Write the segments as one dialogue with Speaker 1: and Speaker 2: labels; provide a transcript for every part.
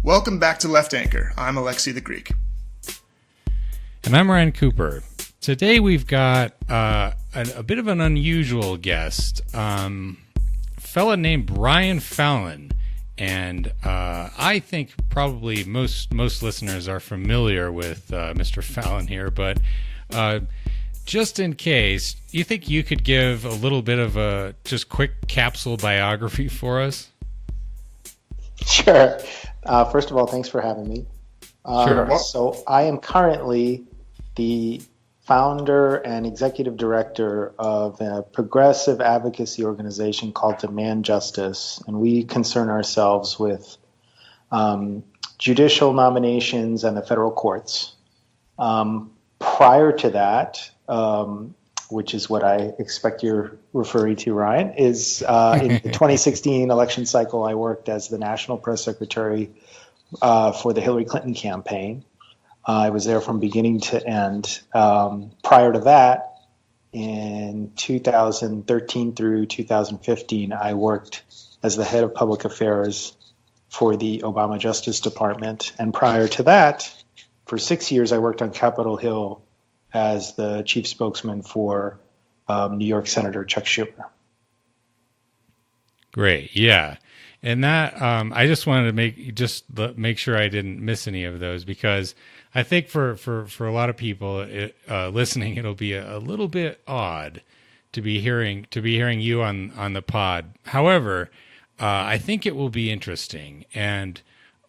Speaker 1: Welcome back to Left Anchor. I'm Alexei the Greek.
Speaker 2: And I'm Ryan Cooper. Today we've got a bit of an unusual guest, a fella named Brian Fallon. And I think probably most listeners are familiar with Mr. Fallon here, but just in case, you think you could give a little bit of a just quick capsule biography for us?
Speaker 3: Sure. First of all, thanks for having me.
Speaker 2: Sure.
Speaker 3: So I am currently the founder and executive director of a progressive advocacy organization called Demand Justice, and we concern ourselves with judicial nominations and the federal courts. Prior to that, which is what I expect you're referring to, Ryan, is in the 2016 election cycle, I worked as the national press secretary for the Hillary Clinton campaign. I was there from beginning to end. Prior to that, in 2013 through 2015, I worked as the head of public affairs for the Obama Justice Department. And prior to that, for 6 years, I worked on Capitol Hill as the chief spokesman for New York Senator Chuck Schumer.
Speaker 2: Great, yeah. And that I just wanted to make sure I didn't miss any of those, because I think for a lot of people listening, it'll be a little bit odd to be hearing you on the pod. However, I think it will be interesting. And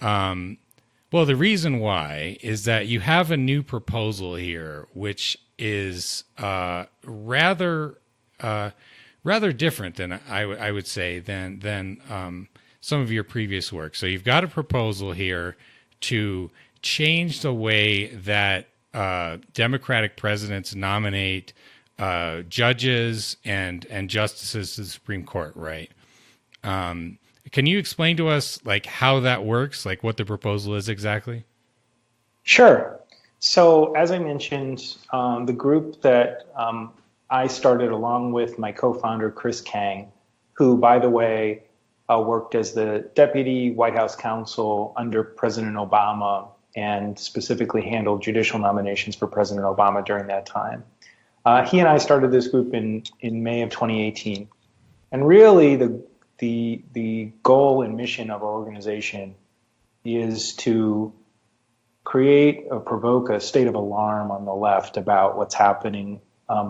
Speaker 2: well, the reason why is that you have a new proposal here, which is rather different than I would say than some of your previous work. So you've got a proposal here to change the way that Democratic presidents nominate judges and justices to the Supreme Court, right? Can you explain to us like how that works, like what the proposal is exactly?
Speaker 3: Sure. So as I mentioned, the group that I started along with my co-founder, Chris Kang, who, by the way, worked as the deputy White House counsel under President Obama and specifically handled judicial nominations for President Obama during that time. He and I started this group in May of 2018. And really the goal and mission of our organization is to create or provoke a state of alarm on the left about what's happening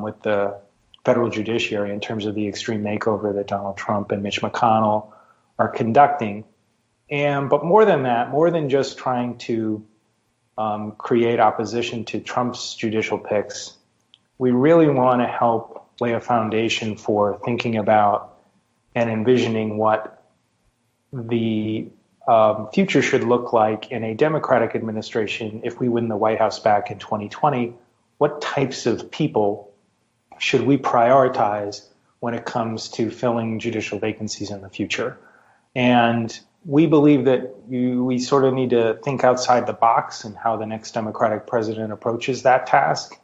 Speaker 3: with the federal judiciary in terms of the extreme makeover that Donald Trump and Mitch McConnell are conducting. But more than that, more than just trying to create opposition to Trump's judicial picks, we really want to help lay a foundation for thinking about and envisioning what the future should look like in a Democratic administration if we win the White House back in 2020. What types of people should we prioritize when it comes to filling judicial vacancies in the future? And we believe that we sort of need to think outside the box and how the next Democratic president approaches that task,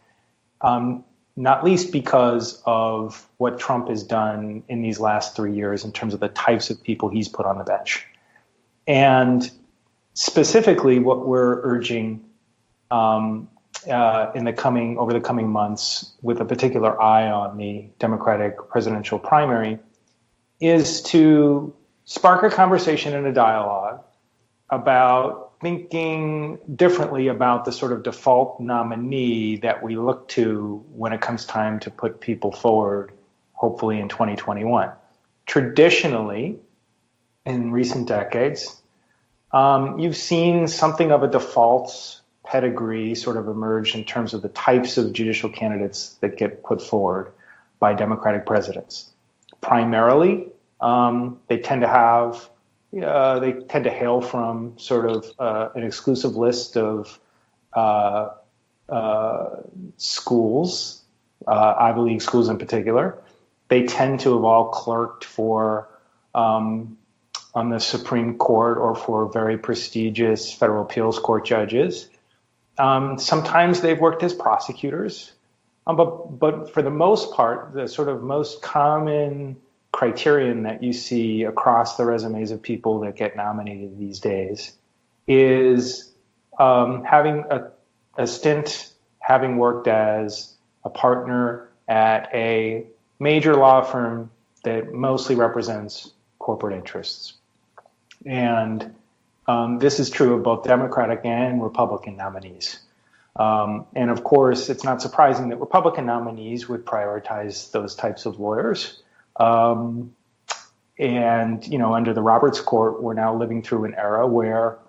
Speaker 3: not least because of what Trump has done in these last 3 years in terms of the types of people he's put on the bench. And specifically what we're urging over the coming months, with a particular eye on the Democratic presidential primary, is to spark a conversation and a dialogue about thinking differently about the sort of default nominee that we look to when it comes time to put people forward, hopefully in 2021. Traditionally, in recent decades, you've seen something of a default pedigree sort of emerge in terms of the types of judicial candidates that get put forward by Democratic presidents. Primarily, they tend to hail from sort of an exclusive list of schools, Ivy League schools in particular. They tend to have all clerked for on the Supreme Court or for very prestigious federal appeals court judges. Sometimes they've worked as prosecutors, but for the most part, the sort of most common criterion that you see across the resumes of people that get nominated these days is having a stint, having worked as a partner at a major law firm that mostly represents corporate interests. And this is true of both Democratic and Republican nominees. And of course, it's not surprising that Republican nominees would prioritize those types of lawyers. And, under the Roberts Court, we're now living through an era where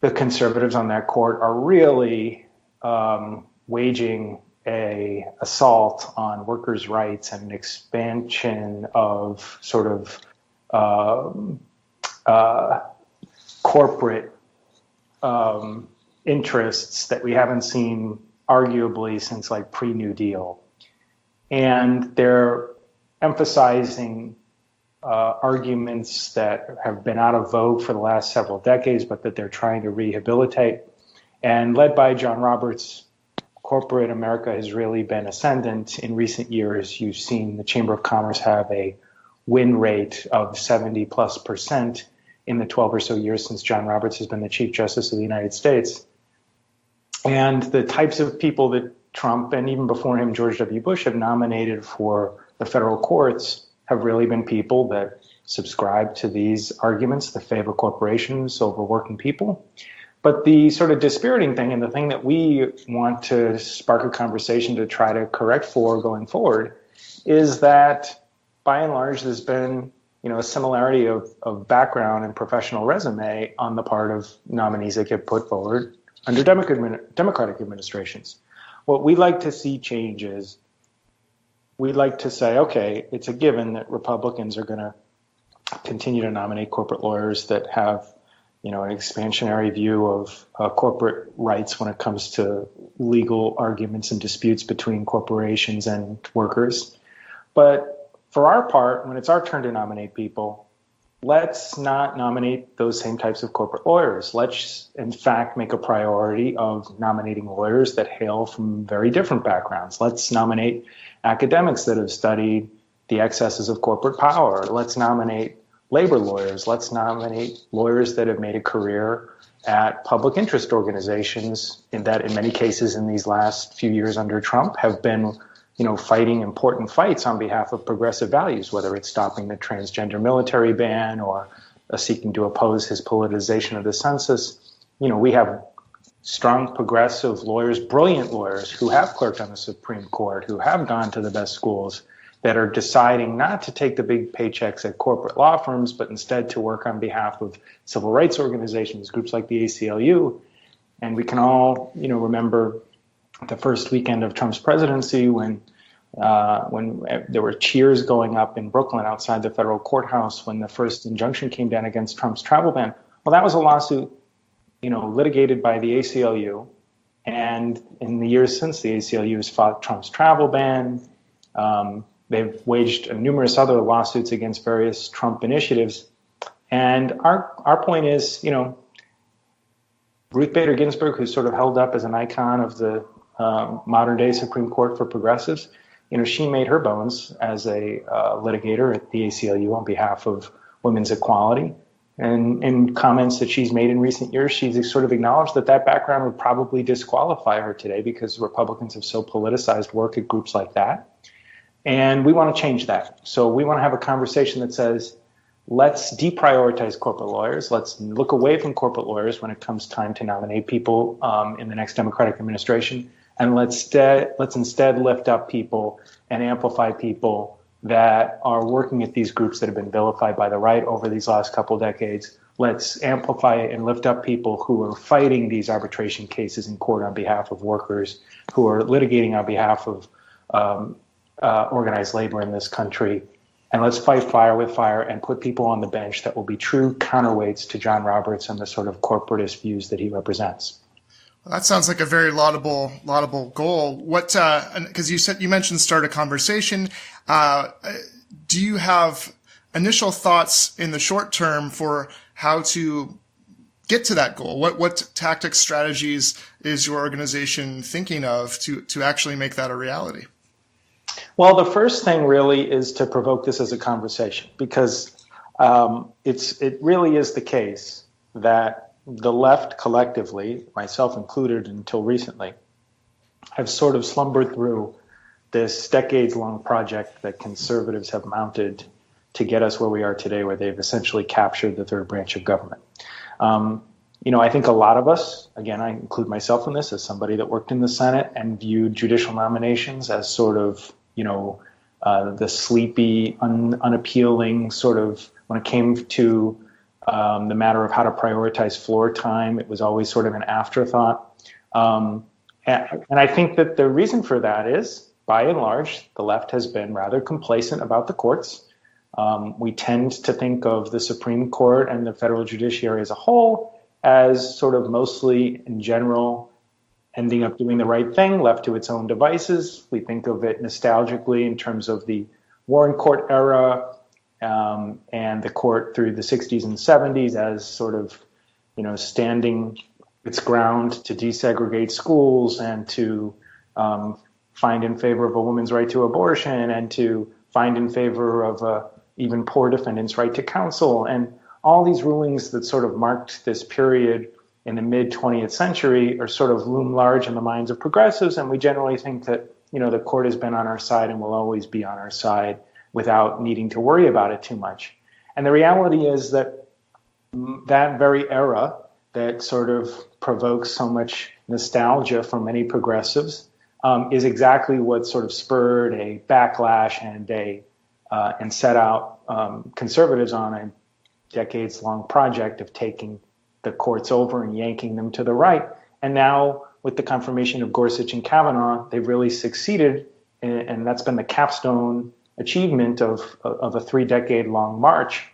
Speaker 3: the conservatives on that court are really waging a assault on workers' rights and an expansion of sort of corporate interests that we haven't seen arguably since like pre-New Deal. And they're emphasizing arguments that have been out of vogue for the last several decades, but that they're trying to rehabilitate. And led by John Roberts, corporate America has really been ascendant in recent years. You've seen the Chamber of Commerce have a win rate of 70+% in the 12 or so years since John Roberts has been the Chief Justice of the United States. And the types of people that Trump and even before him, George W. Bush have nominated for the federal courts have really been people that subscribe to these arguments that favor corporations over working people. But the sort of dispiriting thing, and the thing that we want to spark a conversation to try to correct for going forward, is that by and large there's been a similarity of background and professional resume on the part of nominees that get put forward under Democratic administrations. What we like to see change is we'd like to say, okay, it's a given that Republicans are going to continue to nominate corporate lawyers that have, an expansionary view of corporate rights when it comes to legal arguments and disputes between corporations and workers. But for our part, when it's our turn to nominate people, let's not nominate those same types of corporate lawyers. Let's, in fact, make a priority of nominating lawyers that hail from very different backgrounds. Let's nominate academics that have studied the excesses of corporate power. Let's nominate labor lawyers. Let's nominate lawyers that have made a career at public interest organizations that in many cases in these last few years under Trump have been fighting important fights on behalf of progressive values, whether it's stopping the transgender military ban or seeking to oppose his politicization of the census. We have strong progressive lawyers, brilliant lawyers who have clerked on the Supreme Court, who have gone to the best schools, that are deciding not to take the big paychecks at corporate law firms, but instead to work on behalf of civil rights organizations, groups like the ACLU. And we can all, remember the first weekend of Trump's presidency when there were cheers going up in Brooklyn outside the federal courthouse when the first injunction came down against Trump's travel ban. Well, that was a lawsuit, litigated by the ACLU. And in the years since, the ACLU has fought Trump's travel ban. They've waged numerous other lawsuits against various Trump initiatives. And our point is, Ruth Bader Ginsburg, who's sort of held up as an icon of the modern day Supreme Court for progressives, she made her bones as a litigator at the ACLU on behalf of women's equality. And in comments that she's made in recent years, she's sort of acknowledged that background would probably disqualify her today because Republicans have so politicized work at groups like that. And we want to change that. So we want to have a conversation that says, let's deprioritize corporate lawyers. Let's look away from corporate lawyers when it comes time to nominate people in the next Democratic administration. And let's instead lift up people and amplify people that are working at these groups that have been vilified by the right over these last couple decades. Let's amplify and lift up people who are fighting these arbitration cases in court on behalf of workers, who are litigating on behalf of organized labor in this country. And let's fight fire with fire and put people on the bench that will be true counterweights to John Roberts and the sort of corporatist views that he represents.
Speaker 1: Well, that sounds like a very laudable goal. What, because you mentioned start a conversation. Do you have initial thoughts in the short term for how to get to that goal? What tactics, strategies is your organization thinking of to actually make that a reality?
Speaker 3: Well, the first thing really is to provoke this as a conversation, because it really is the case that the left collectively, myself included until recently, have sort of slumbered through this decades-long project that conservatives have mounted to get us where we are today, where they've essentially captured the third branch of government. I think a lot of us, again, I include myself in this as somebody that worked in the Senate and viewed judicial nominations as sort of, the sleepy, unappealing sort of, when it came to the matter of how to prioritize floor time, it was always sort of an afterthought. And I think that the reason for that is, by and large, the left has been rather complacent about the courts. We tend to think of the Supreme Court and the federal judiciary as a whole as sort of mostly, in general, ending up doing the right thing, left to its own devices. We think of it nostalgically in terms of the Warren Court era and the court through the 60s and 70s as sort of, standing its ground to desegregate schools and to find in favor of a woman's right to abortion and to find in favor of even poor defendants' right to counsel. And all these rulings that sort of marked this period in the mid-20th century are sort of loom large in the minds of progressives, and we generally think that, the court has been on our side and will always be on our side without needing to worry about it too much. And the reality is that that very era that sort of provokes so much nostalgia for many progressives is exactly what sort of spurred a backlash and set out conservatives on a decades-long project of taking the courts over and yanking them to the right. And now, with the confirmation of Gorsuch and Kavanaugh, they've really succeeded, and that's been the capstone achievement of a 3-decade-long march.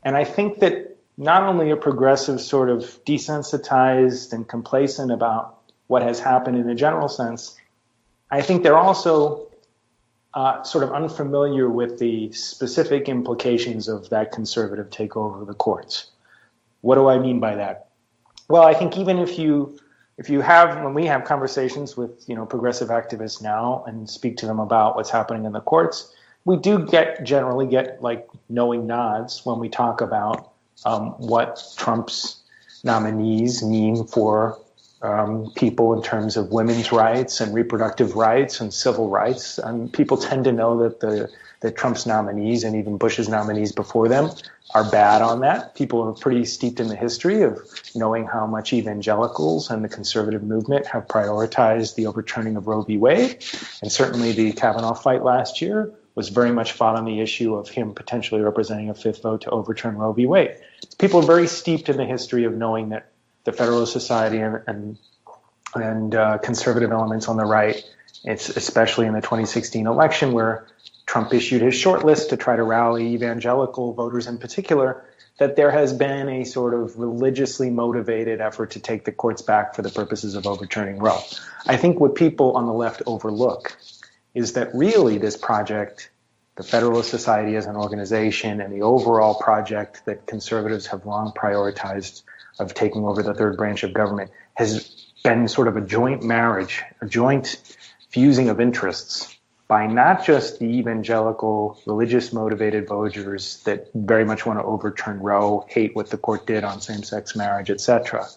Speaker 3: And I think that not only are progressives sort of desensitized and complacent about what has happened in a general sense, I think they're also sort of unfamiliar with the specific implications of that conservative takeover of the courts. What do I mean by that? Well, I think even if you have, when we have conversations with, progressive activists now and speak to them about what's happening in the courts, we do generally get like knowing nods when we talk about what Trump's nominees mean for people in terms of women's rights and reproductive rights and civil rights. People tend to know that Trump's nominees and even Bush's nominees before them are bad on that. People are pretty steeped in the history of knowing how much evangelicals and the conservative movement have prioritized the overturning of Roe v. Wade. And certainly the Kavanaugh fight last year was very much fought on the issue of him potentially representing a fifth vote to overturn Roe v. Wade. People are very steeped in the history of knowing that the Federalist Society and conservative elements on the right, it's especially in the 2016 election where Trump issued his short list to try to rally evangelical voters in particular, that there has been a sort of religiously motivated effort to take the courts back for the purposes of overturning Roe. I think what people on the left overlook is that really this project, the Federalist Society as an organization, and the overall project that conservatives have long prioritized of taking over the third branch of government has been sort of a joint marriage, a joint fusing of interests by not just the evangelical, religious motivated voters that very much want to overturn Roe, hate what the court did on same-sex marriage, etc.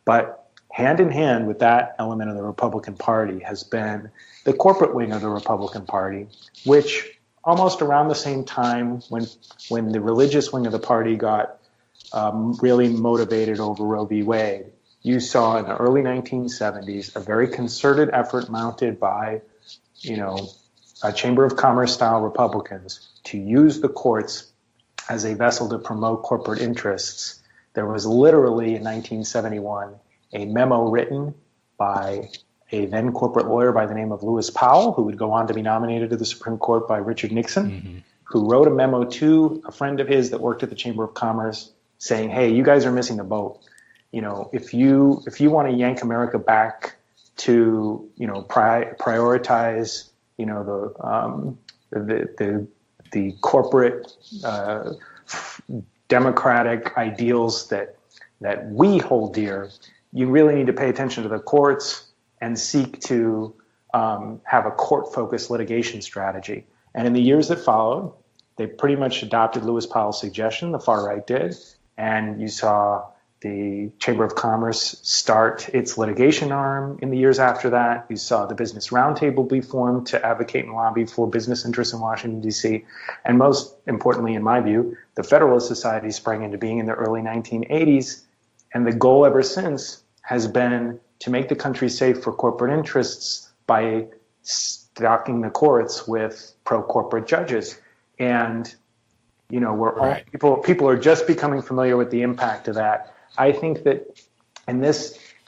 Speaker 3: But hand in hand with that element of the Republican Party has been the corporate wing of the Republican Party, which almost around the same time when the religious wing of the party got really motivated over Roe v. Wade, you saw in the early 1970s a very concerted effort mounted by, a Chamber of Commerce style Republicans to use the courts as a vessel to promote corporate interests. There was literally in 1971 a memo written by a then corporate lawyer by the name of Lewis Powell, who would go on to be nominated to the Supreme Court by Richard Nixon, who wrote a memo to a friend of his that worked at the Chamber of Commerce saying, hey, you guys are missing the boat. If you want to yank America back to, prioritize, the corporate democratic ideals that we hold dear, you really need to pay attention to the courts and seek to have a court-focused litigation strategy. And in the years that followed, they pretty much adopted Lewis Powell's suggestion, the far right did, and you saw the Chamber of Commerce start its litigation arm in the years after that. You saw the Business Roundtable be formed to advocate and lobby for business interests in Washington, D.C. And most importantly, in my view, the Federalist Society sprang into being in the early 1980s. And the goal ever since has been to make the country safe for corporate interests by stocking the courts with pro-corporate judges. And, you know, people are just becoming familiar with the impact of that. I think that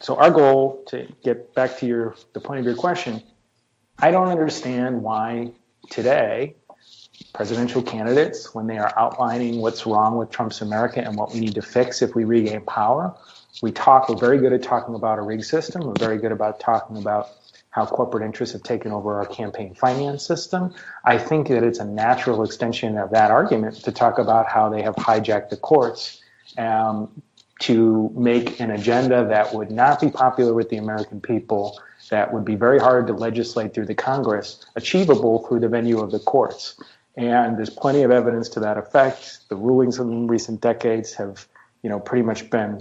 Speaker 3: so our goal, to get back to the point of your question, I don't understand why today presidential candidates, when they are outlining what's wrong with Trump's America and what we need to fix if we regain power, we're very good at talking about a rigged system. We're very good about talking about how corporate interests have taken over our campaign finance system. I think that it's a natural extension of that argument to talk about how they have hijacked the courts to make an agenda that would not be popular with the American people, that would be very hard to legislate through the Congress, achievable through the venue of the courts. And there's plenty of evidence to that effect. The rulings in recent decades have, pretty much been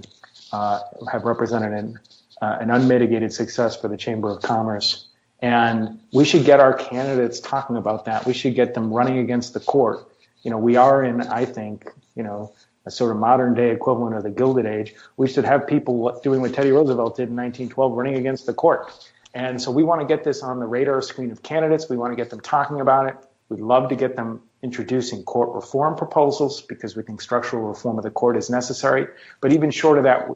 Speaker 3: have represented an unmitigated success for the Chamber of Commerce. And we should get our candidates talking about that. We should get them running against the court. We are in, I think, a sort of modern day equivalent of the Gilded Age. We should have people doing what Teddy Roosevelt did in 1912, running against the court. And so we want to get this on the radar screen of candidates. We want to get them talking about it. We'd love to get them introducing court reform proposals, because we think structural reform of the court is necessary. But even short of that,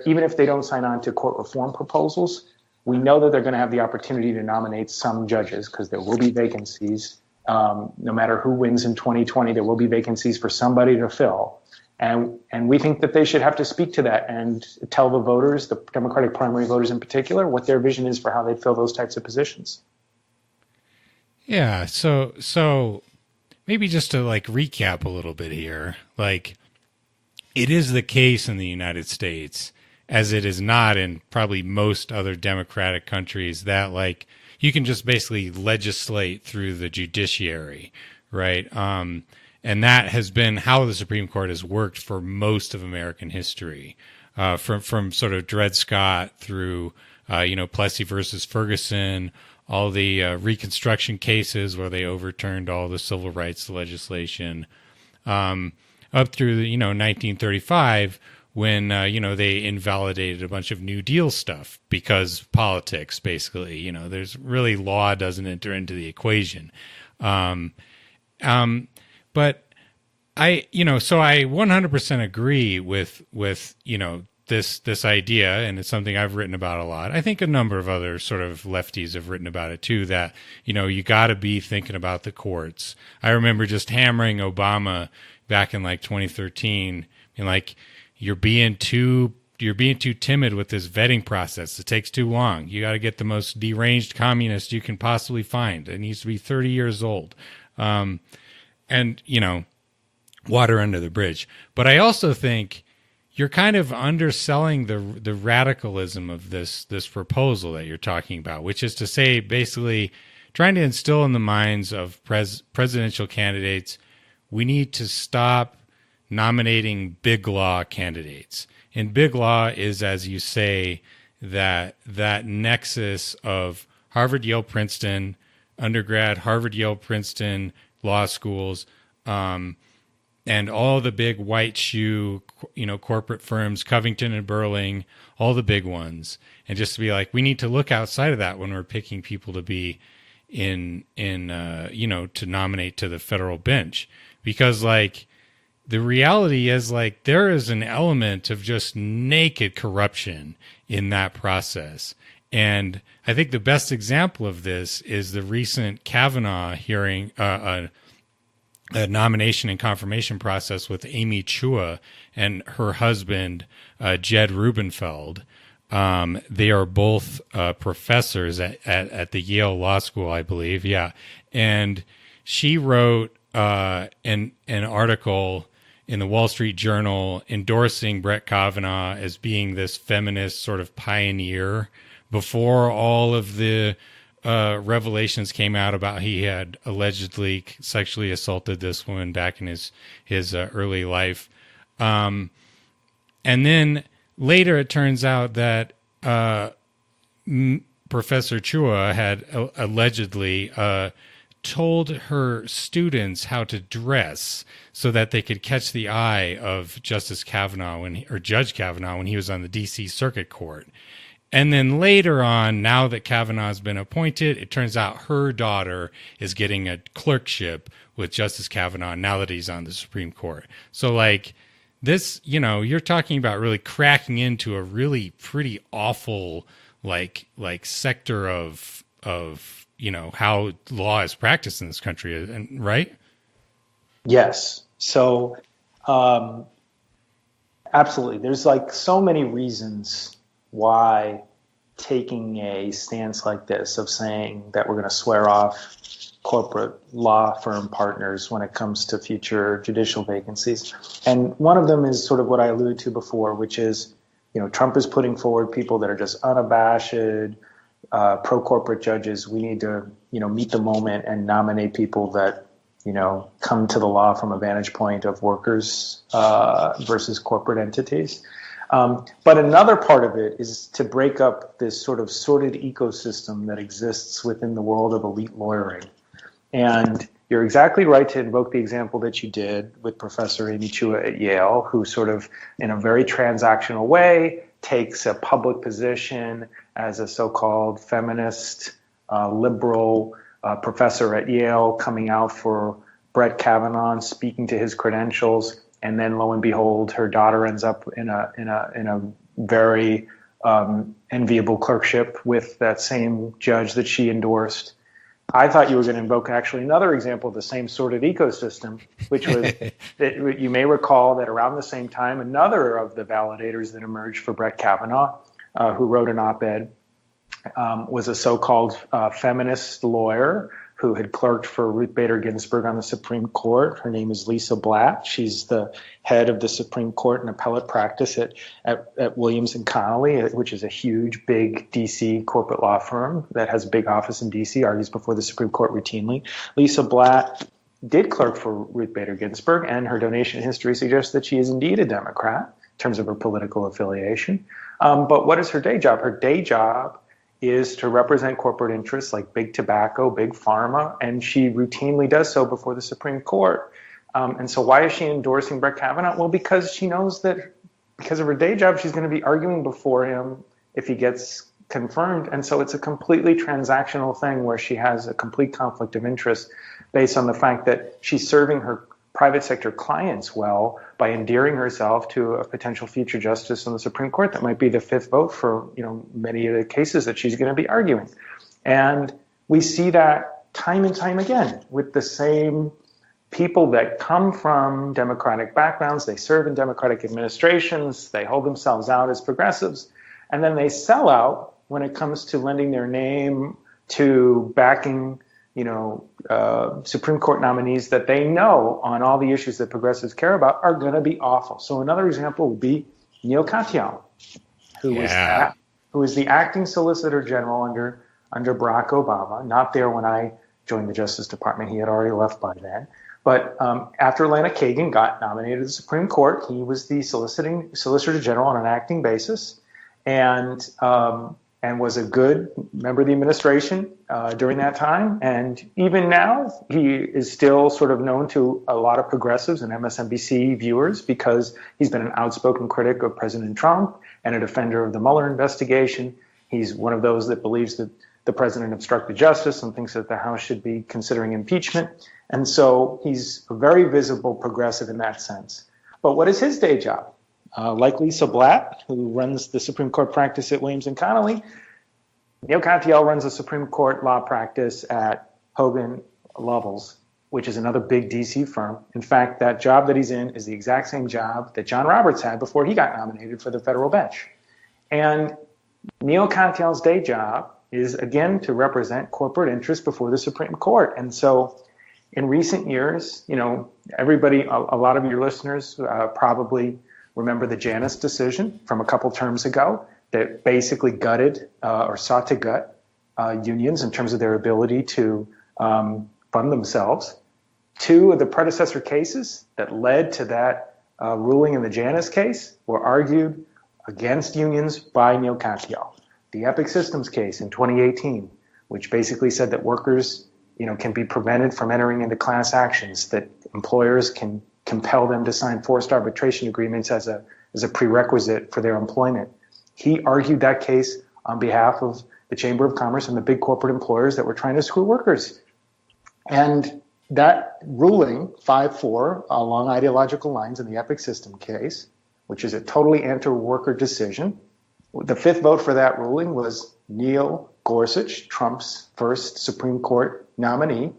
Speaker 3: even if they don't sign on to court reform proposals, we know that they're going to have the opportunity to nominate some judges, because there will be vacancies. No matter who wins in 2020, there will be vacancies for somebody to fill. And we think that they should have to speak to that and tell the voters, the Democratic primary voters in particular, what their vision is for how they fill those types of positions.
Speaker 2: Yeah. So maybe just to recap a little bit here, it is the case in the United States, as it is not in probably most other democratic countries, that you can just basically legislate through the judiciary, right? And that has been how the Supreme Court has worked for most of American history, from sort of Dred Scott through, Plessy versus Ferguson, all the Reconstruction cases where they overturned all the civil rights legislation, up through 1935, when they invalidated a bunch of New Deal stuff because politics, basically. There's really, law doesn't enter into the equation. But I 100% agree with this idea, and it's something I've written about a lot. I think a number of other sort of lefties have written about it too, that, you got to be thinking about the courts. I remember just hammering Obama back in 2013, and you're being too timid with this vetting process. It takes too long. You got to get the most deranged communist you can possibly find. It needs to be 30 years old. And, water under the bridge. But I also think you're kind of underselling the radicalism of this proposal that you're talking about, which is to say, basically trying to instill in the minds of presidential candidates, we need to stop nominating BigLaw candidates. And BigLaw is, as you say, that nexus of Harvard, Yale, Princeton, undergrad, Harvard, Yale, Princeton, law schools, and all the big white shoe, corporate firms, Covington and Burling, all the big ones, and just to be we need to look outside of that when we're picking people to be to nominate to the federal bench, because the reality is there is an element of just naked corruption in that process. And I think the best example of this is the recent Kavanaugh hearing, a nomination and confirmation process with Amy Chua and her husband, Jed Rubenfeld. They are both professors at the Yale Law School, I believe. Yeah. And she wrote an article in the Wall Street Journal endorsing Brett Kavanaugh as being this feminist sort of pioneer before all of the revelations came out about he had allegedly sexually assaulted this woman back in his early life. And And then later it turns out that Professor Chua had allegedly told her students how to dress so that they could catch the eye of Justice Kavanaugh or Judge Kavanaugh when he was on the D.C. Circuit Court. And then later on, now that Kavanaugh's been appointed, it turns out her daughter is getting a clerkship with Justice Kavanaugh now that he's on the Supreme Court. So like this, you're talking about really cracking into a really pretty awful like sector of how law is practiced in this country, right?
Speaker 3: Yes. So absolutely. There's like so many reasons why taking a stance like this of saying that we're going to swear off corporate law firm partners when it comes to future judicial vacancies. And one of them is sort of what I alluded to before, which is, Trump is putting forward people that are just unabashed, pro-corporate judges. We need to, meet the moment and nominate people that, come to the law from a vantage point of workers versus corporate entities. But another part of it is to break up this sort of sordid ecosystem that exists within the world of elite lawyering. And you're exactly right to invoke the example that you did with Professor Amy Chua at Yale, who sort of, in a very transactional way, takes a public position as a so-called feminist, liberal professor at Yale, coming out for Brett Kavanaugh and speaking to his credentials. And then, lo and behold, her daughter ends up in a very enviable clerkship with that same judge that she endorsed. I thought you were going to invoke actually another example of the same sort of ecosystem, which was that you may recall that around the same time, another of the validators that emerged for Brett Kavanaugh, who wrote an op-ed, was a so-called feminist lawyer who had clerked for Ruth Bader Ginsburg on the Supreme Court. Her name is Lisa Blatt. She's the head of the Supreme Court and appellate practice at Williams and Connolly, which is a huge, big D.C. corporate law firm that has a big office in D.C., argues before the Supreme Court routinely. Lisa Blatt did clerk for Ruth Bader Ginsburg, and her donation history suggests that she is indeed a Democrat in terms of her political affiliation. But what is her day job? Her day job is to represent corporate interests like big tobacco, big pharma, and she routinely does so before the Supreme Court. And so why is she endorsing Brett Kavanaugh? Well, because she knows that because of her day job, she's going to be arguing before him if he gets confirmed. And so it's a completely transactional thing where she has a complete conflict of interest based on the fact that she's serving her private sector clients well by endearing herself to a potential future justice on the Supreme Court that might be the fifth vote for many of the cases that she's going to be arguing. And we see that time and time again with the same people that come from Democratic backgrounds. They serve in Democratic administrations. They hold themselves out as progressives. And then they sell out when it comes to lending their name to backing Supreme Court nominees that they know on all the issues that progressives care about are going to be awful. So another example would be Neil Katyal, who was the acting Solicitor General under Barack Obama, not there when I joined the Justice Department. He had already left by then. But after Elena Kagan got nominated to the Supreme Court, he was the Solicitor General on an acting basis, and was a good member of the administration during that time. And even now, he is still sort of known to a lot of progressives and MSNBC viewers because he's been an outspoken critic of President Trump and a defender of the Mueller investigation. He's one of those that believes that the president obstructed justice and thinks that the House should be considering impeachment. And so he's a very visible progressive in that sense. But what is his day job? Like Lisa Blatt, who runs the Supreme Court practice at Williams and Connolly, Neil Katyal runs a Supreme Court law practice at Hogan Lovells, which is another big D.C. firm. In fact, that job that he's in is the exact same job that John Roberts had before he got nominated for the federal bench. And Neil Katyal's day job is, again, to represent corporate interests before the Supreme Court. And so in recent years, everybody, a lot of your listeners probably remember the Janus decision from a couple terms ago that basically gutted or sought to gut unions in terms of their ability to fund themselves. Two of the predecessor cases that led to that ruling in the Janus case were argued against unions by Neil Katyal. The Epic Systems case in 2018, which basically said that workers, can be prevented from entering into class actions, that employers can compel them to sign forced arbitration agreements as a prerequisite for their employment. He argued that case on behalf of the Chamber of Commerce and the big corporate employers that were trying to screw workers. And that ruling, 5-4, along ideological lines in the Epic System case, which is a totally anti-worker decision, the fifth vote for that ruling was Neil Gorsuch, Trump's first Supreme Court nominee,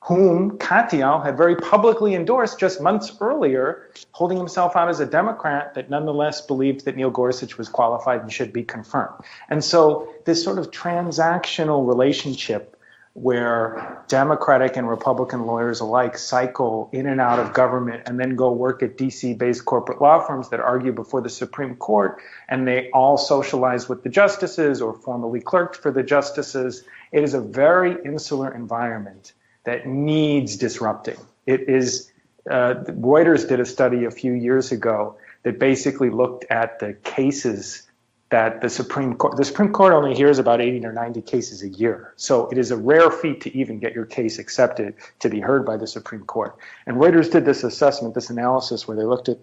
Speaker 3: whom Katyal had very publicly endorsed just months earlier, holding himself out as a Democrat that nonetheless believed that Neil Gorsuch was qualified and should be confirmed. And so this sort of transactional relationship where Democratic and Republican lawyers alike cycle in and out of government and then go work at DC-based corporate law firms that argue before the Supreme Court, and they all socialize with the justices or formally clerked for the justices. It is a very insular environment that needs disrupting. It is, Reuters did a study a few years ago that basically looked at the cases that the Supreme Court only hears about 80 or 90 cases a year. So it is a rare feat to even get your case accepted to be heard by the Supreme Court. And Reuters did this assessment, this analysis, where they looked at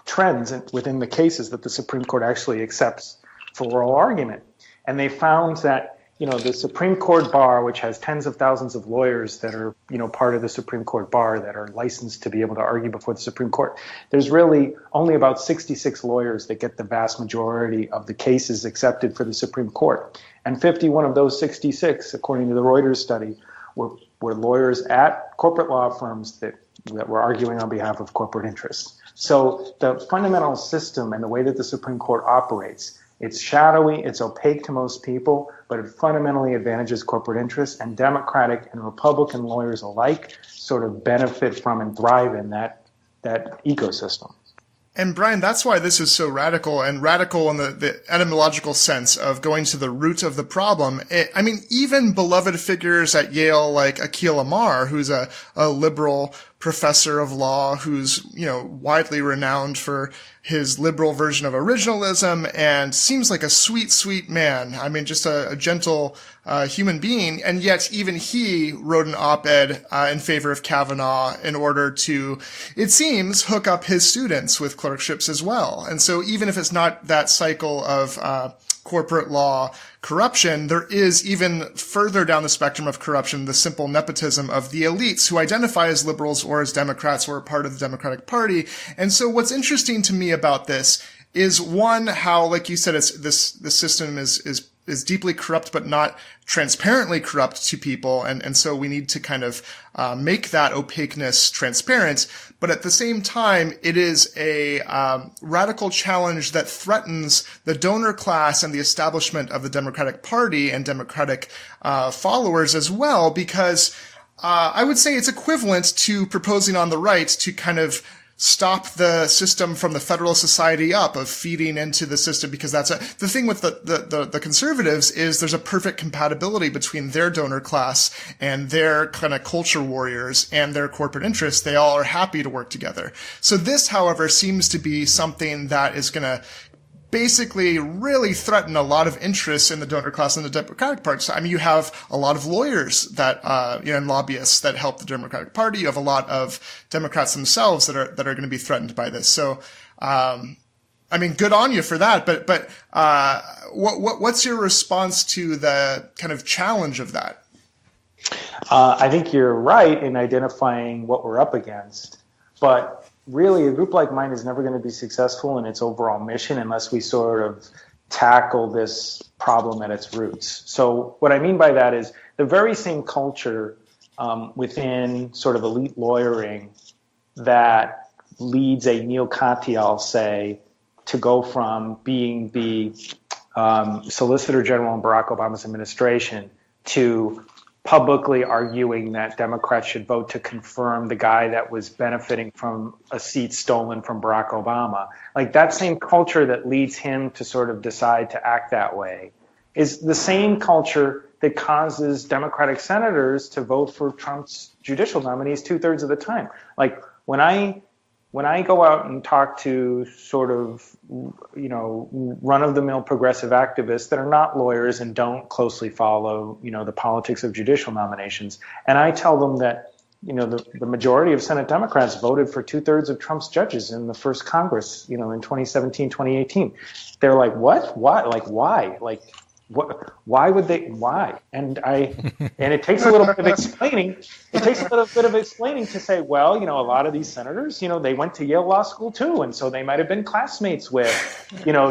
Speaker 3: trends within the cases that the Supreme Court actually accepts for oral argument. And they found that the Supreme Court bar, which has tens of thousands of lawyers that are, part of the Supreme Court bar that are licensed to be able to argue before the Supreme Court, there's really only about 66 lawyers that get the vast majority of the cases accepted for the Supreme Court. And 51 of those 66, according to the Reuters study, were lawyers at corporate law firms that were arguing on behalf of corporate interests. So the fundamental system and the way that the Supreme Court operates, it's shadowy, it's opaque to most people, but it fundamentally advantages corporate interests, and Democratic and Republican lawyers alike sort of benefit from and thrive in that ecosystem.
Speaker 1: And Brian, that's why this is so radical, and radical in the etymological sense of going to the root of the problem. Even beloved figures at Yale like Akhil Amar, who's a liberal professor of law, who's, widely renowned for his liberal version of originalism and seems like a sweet, sweet man. Just a gentle human being. And yet even he wrote an op-ed in favor of Kavanaugh in order to, it seems, hook up his students with clerkships as well. And so even if it's not that cycle of corporate law corruption, there is even further down the spectrum of corruption, the simple nepotism of the elites who identify as liberals or as Democrats or are part of the Democratic Party. And so what's interesting to me about this is, one, how, like you said, this system is deeply corrupt, but not transparently corrupt to people. And so we need to kind of make that opaqueness transparent. But at the same time, it is a radical challenge that threatens the donor class and the establishment of the Democratic Party and Democratic followers as well, because I would say it's equivalent to proposing on the right to kind of stop the system from the Federalist Society up of feeding into the system, because that's the thing with the conservatives is there's a perfect compatibility between their donor class and their kind of culture warriors and their corporate interests. They all are happy to work together. So this, however, seems to be something that is going to basically really threaten a lot of interests in the donor class and the Democratic Party. So, you have a lot of lawyers that, and lobbyists that help the Democratic Party. You have a lot of Democrats themselves that are going to be threatened by this. So, good on you for that. But what's your response to the kind of challenge of that?
Speaker 3: I think you're right in identifying what we're up against, but really, a group like mine is never going to be successful in its overall mission unless we sort of tackle this problem at its roots. So what I mean by that is the very same culture within sort of elite lawyering that leads a Neil Katyal, say, to go from being the Solicitor General in Barack Obama's administration to publicly arguing that Democrats should vote to confirm the guy that was benefiting from a seat stolen from Barack Obama. Like, that same culture that leads him to sort of decide to act that way is the same culture that causes Democratic senators to vote for Trump's judicial nominees 2/3 of the time. Like, when I when I go out and talk to sort of, run-of-the-mill progressive activists that are not lawyers and don't closely follow, the politics of judicial nominations, and I tell them that, the majority of Senate Democrats voted for 2/3 of Trump's judges in the first Congress, in 2017, 2018. They're like, what? What? Like, why? Like, what? Why would they? Why? And it takes a little bit of explaining. It takes a little bit of explaining to say, well, a lot of these senators, they went to Yale Law School too, and so they might have been classmates with,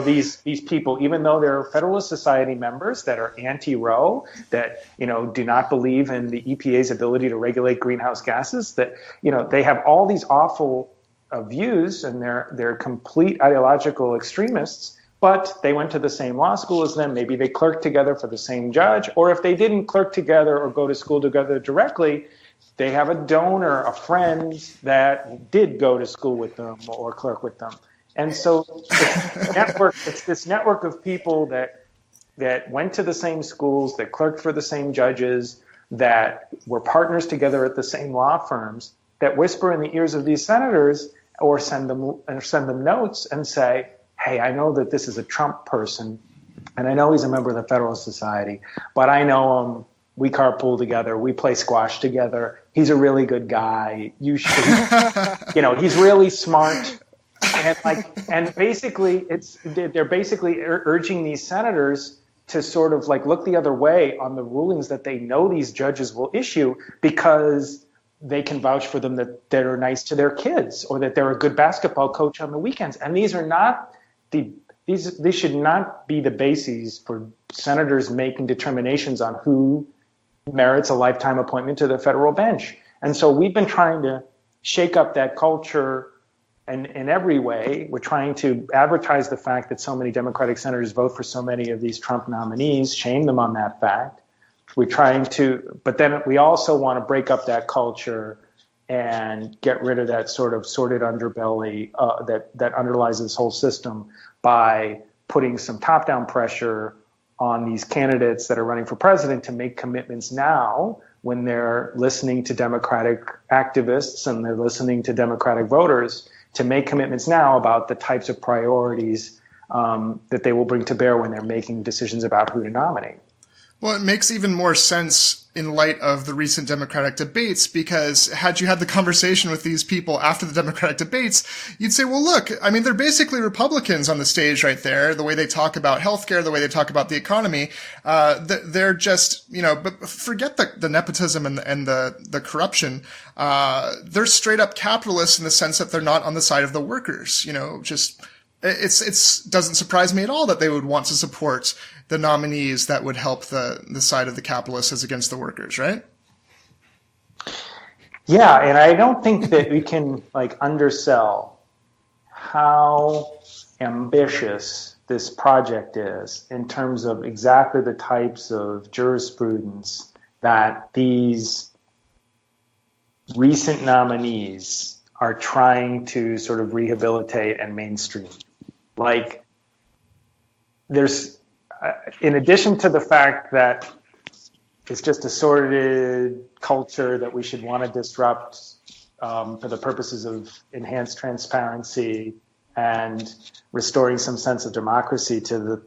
Speaker 3: these people, even though they're Federalist Society members that are anti-Roe, that do not believe in the EPA's ability to regulate greenhouse gases, that they have all these awful views, and they're complete ideological extremists. But they went to the same law school as them. Maybe they clerked together for the same judge. Or if they didn't clerk together or go to school together directly, they have a donor, a friend that did go to school with them or clerk with them. And so it's this network of people that went to the same schools, that clerked for the same judges, that were partners together at the same law firms, that whisper in the ears of these senators or send them notes and say, hey, I know that this is a Trump person, and I know he's a member of the Federalist Society, but I know him. We carpool together. We play squash together. He's a really good guy. You should, he's really smart. And basically, they're basically urging these senators to sort of look the other way on the rulings that they know these judges will issue because they can vouch for them that they're nice to their kids or that they're a good basketball coach on the weekends. And these are not these should not be the bases for senators making determinations on who merits a lifetime appointment to the federal bench. And so we've been trying to shake up that culture in every way. We're trying to advertise the fact that so many Democratic senators vote for so many of these Trump nominees, shame them on that fact. But then we also want to break up that culture and get rid of that sort of sordid underbelly that underlies this whole system by putting some top-down pressure on these candidates that are running for president to make commitments now when they're listening to Democratic activists and they're listening to Democratic voters, to make commitments now about the types of priorities that they will bring to bear when they're making decisions about who to nominate.
Speaker 1: Well, it makes even more sense in light of the recent Democratic debates, because had you had the conversation with these people after the Democratic debates, you'd say, well, look, I mean, they're basically Republicans on the stage right there. The way they talk about healthcare, the way they talk about the economy, they're just, but forget the nepotism and the corruption. They're straight up capitalists in the sense that they're not on the side of the workers, It's doesn't surprise me at all that they would want to support the nominees that would help the side of the capitalists as against the workers, right?
Speaker 3: Yeah, and I don't think that we can undersell how ambitious this project is in terms of exactly the types of jurisprudence that these recent nominees are trying to sort of rehabilitate and mainstream. There's, in addition to the fact that it's just a sordid culture that we should want to disrupt for the purposes of enhanced transparency and restoring some sense of democracy to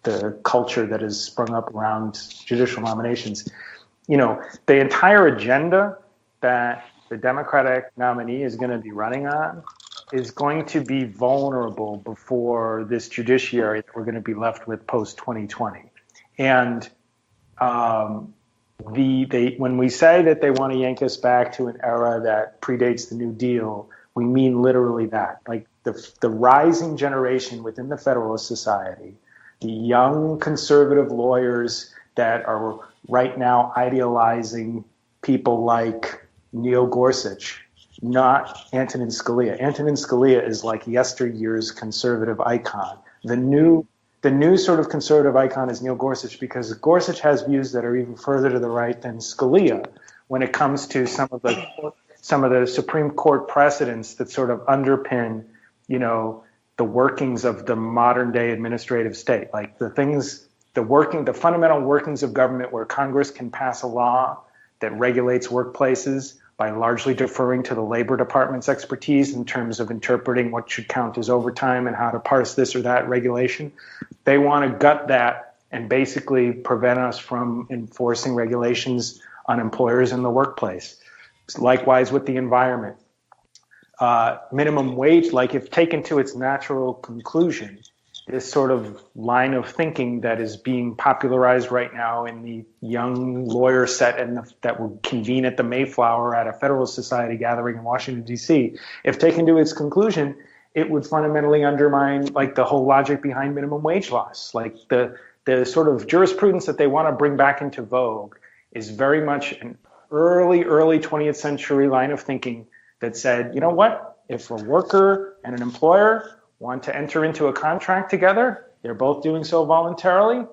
Speaker 3: the culture that has sprung up around judicial nominations. The entire agenda that the Democratic nominee is going to be running on is going to be vulnerable before this judiciary that we're going to be left with post-2020. And when we say that they want to yank us back to an era that predates the New Deal, we mean literally that. The rising generation within the Federalist Society, the young conservative lawyers that are right now idealizing people like Neil Gorsuch, not Antonin Scalia. Antonin Scalia is like yesteryear's conservative icon. The new sort of conservative icon is Neil Gorsuch, because Gorsuch has views that are even further to the right than Scalia when it comes to some of the Supreme Court precedents that sort of underpin, the workings of the modern day administrative state, like the fundamental workings of government where Congress can pass a law that regulates workplaces by largely deferring to the Labor Department's expertise in terms of interpreting what should count as overtime and how to parse this or that regulation. They want to gut that and basically prevent us from enforcing regulations on employers in the workplace. Likewise with the environment. Minimum wage, like if taken to its natural conclusion, this sort of line of thinking that is being popularized right now in the young lawyer set and that will convene at the Mayflower at a Federalist Society gathering in Washington, D.C., if taken to its conclusion, it would fundamentally undermine like the whole logic behind minimum wage laws. Like the sort of jurisprudence that they want to bring back into vogue is very much an early 20th century line of thinking that said, you know what, if a worker and an employer want to enter into a contract together, they're both doing so voluntarily.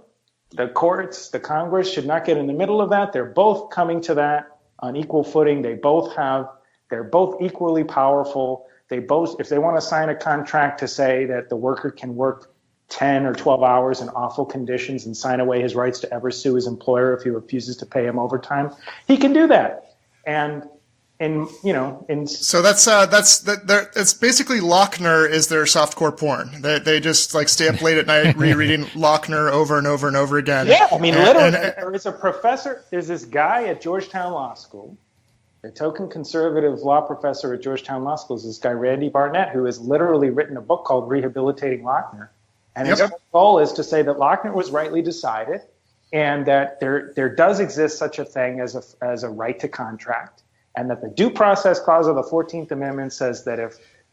Speaker 3: The courts, the Congress should not get in the middle of that. They're both coming to that on equal footing. They're both equally powerful. If they want to sign a contract to say that the worker can work 10 or 12 hours in awful conditions and sign away his rights to ever sue his employer if he refuses to pay him overtime, he can do that. So
Speaker 1: it's basically Lochner is their softcore porn. They just like stay up late at night rereading Lochner over and over and over again.
Speaker 3: Yeah, I mean, literally, there's this guy at Georgetown Law School, the token conservative law professor at Georgetown Law School is this guy, Randy Barnett, who has literally written a book called Rehabilitating Lochner. And his goal is to say that Lochner was rightly decided and that there does exist such a thing as a right to contract. And that the due process clause of the 14th Amendment says that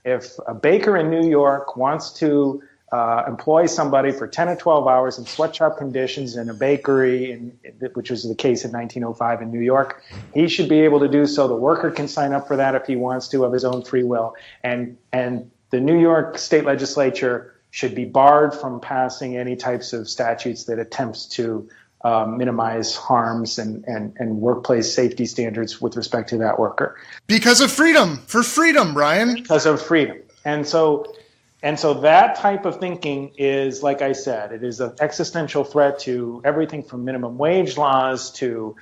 Speaker 3: if a baker in New York wants to employ somebody for 10 or 12 hours in sweatshop conditions in a bakery, which was the case in 1905 in New York, he should be able to do so. The worker can sign up for that if he wants to of his own free will. And the New York state legislature should be barred from passing any types of statutes that attempts to minimize harms and workplace safety standards with respect to that worker.
Speaker 1: Because of freedom, for freedom, Brian.
Speaker 3: Because of freedom. And so that type of thinking is, like I said, it is an existential threat to everything from minimum wage laws to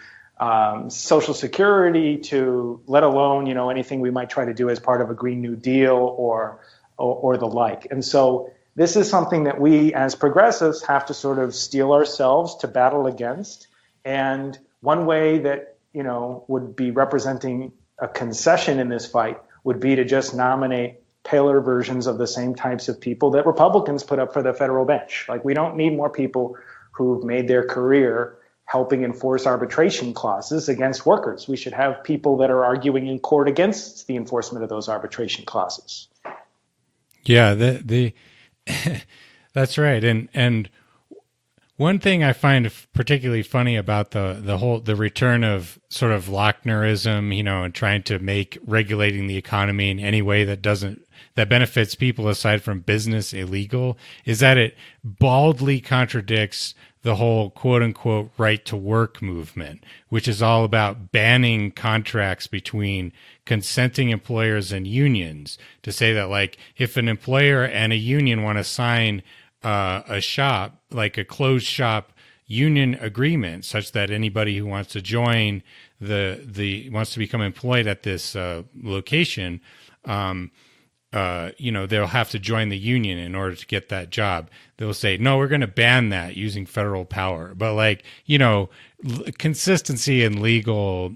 Speaker 3: Social Security to let alone, anything we might try to do as part of a Green New Deal or the like. And so this is something that we as progressives have to sort of steel ourselves to battle against. And one way that, would be representing a concession in this fight would be to just nominate paler versions of the same types of people that Republicans put up for the federal bench. Like, we don't need more people who've made their career helping enforce arbitration clauses against workers. We should have people that are arguing in court against the enforcement of those arbitration clauses.
Speaker 2: Yeah, that's right. And one thing I find particularly funny about the return of sort of Lochnerism, and trying to make regulating the economy in any way that benefits people aside from business illegal is that it baldly contradicts the whole quote unquote right to work movement, which is all about banning contracts between consenting employers and unions, to say that, like, if an employer and a union want to sign a shop, like a closed shop union agreement, such that anybody who wants to join wants to become employed at this location, they'll have to join the union in order to get that job. They'll say, no, we're going to ban that using federal power. But consistency and legal,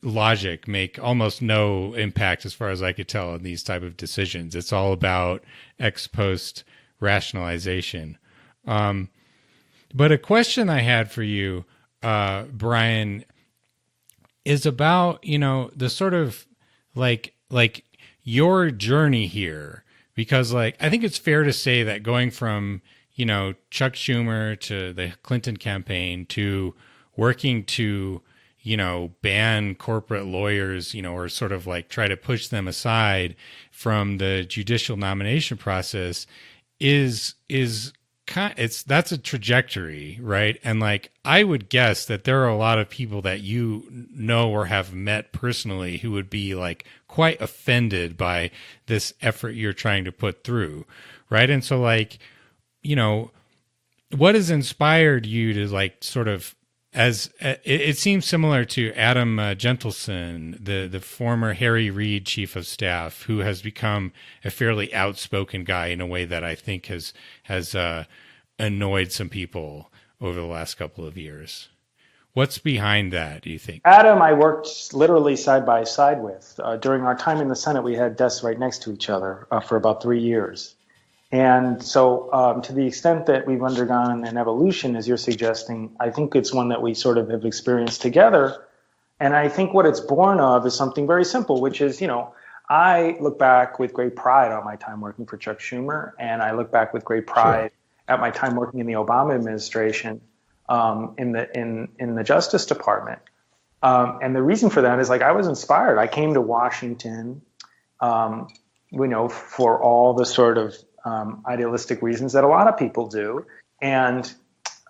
Speaker 2: logic make almost no impact as far as I could tell in these type of decisions. It's all about ex post rationalization. But a question I had for you, Brian, is about, the sort of like your journey here, because I think it's fair to say that going from, Chuck Schumer to the Clinton campaign to working to, ban corporate lawyers, or sort of try to push them aside from the judicial nomination process that's a trajectory, right? And I would guess that there are a lot of people that or have met personally who would be quite offended by this effort you're trying to put through, right? And so what has inspired you to sort of it seems similar to Adam Gentleson, the former Harry Reid chief of staff, who has become a fairly outspoken guy in a way that I think has annoyed some people over the last couple of years. What's behind that, do you think?
Speaker 3: Adam, I worked literally side by side with. During our time in the Senate, we had desks right next to each other for about 3 years. And so to the extent that we've undergone an evolution, as you're suggesting, I think it's one that we sort of have experienced together. And I think what it's born of is something very simple, which is, I look back with great pride on my time working for Chuck Schumer, and I look back with great pride at my time working in the Obama administration in the Justice Department. And the reason for that is, I was inspired. I came to Washington, for all the sort of idealistic reasons that a lot of people do. And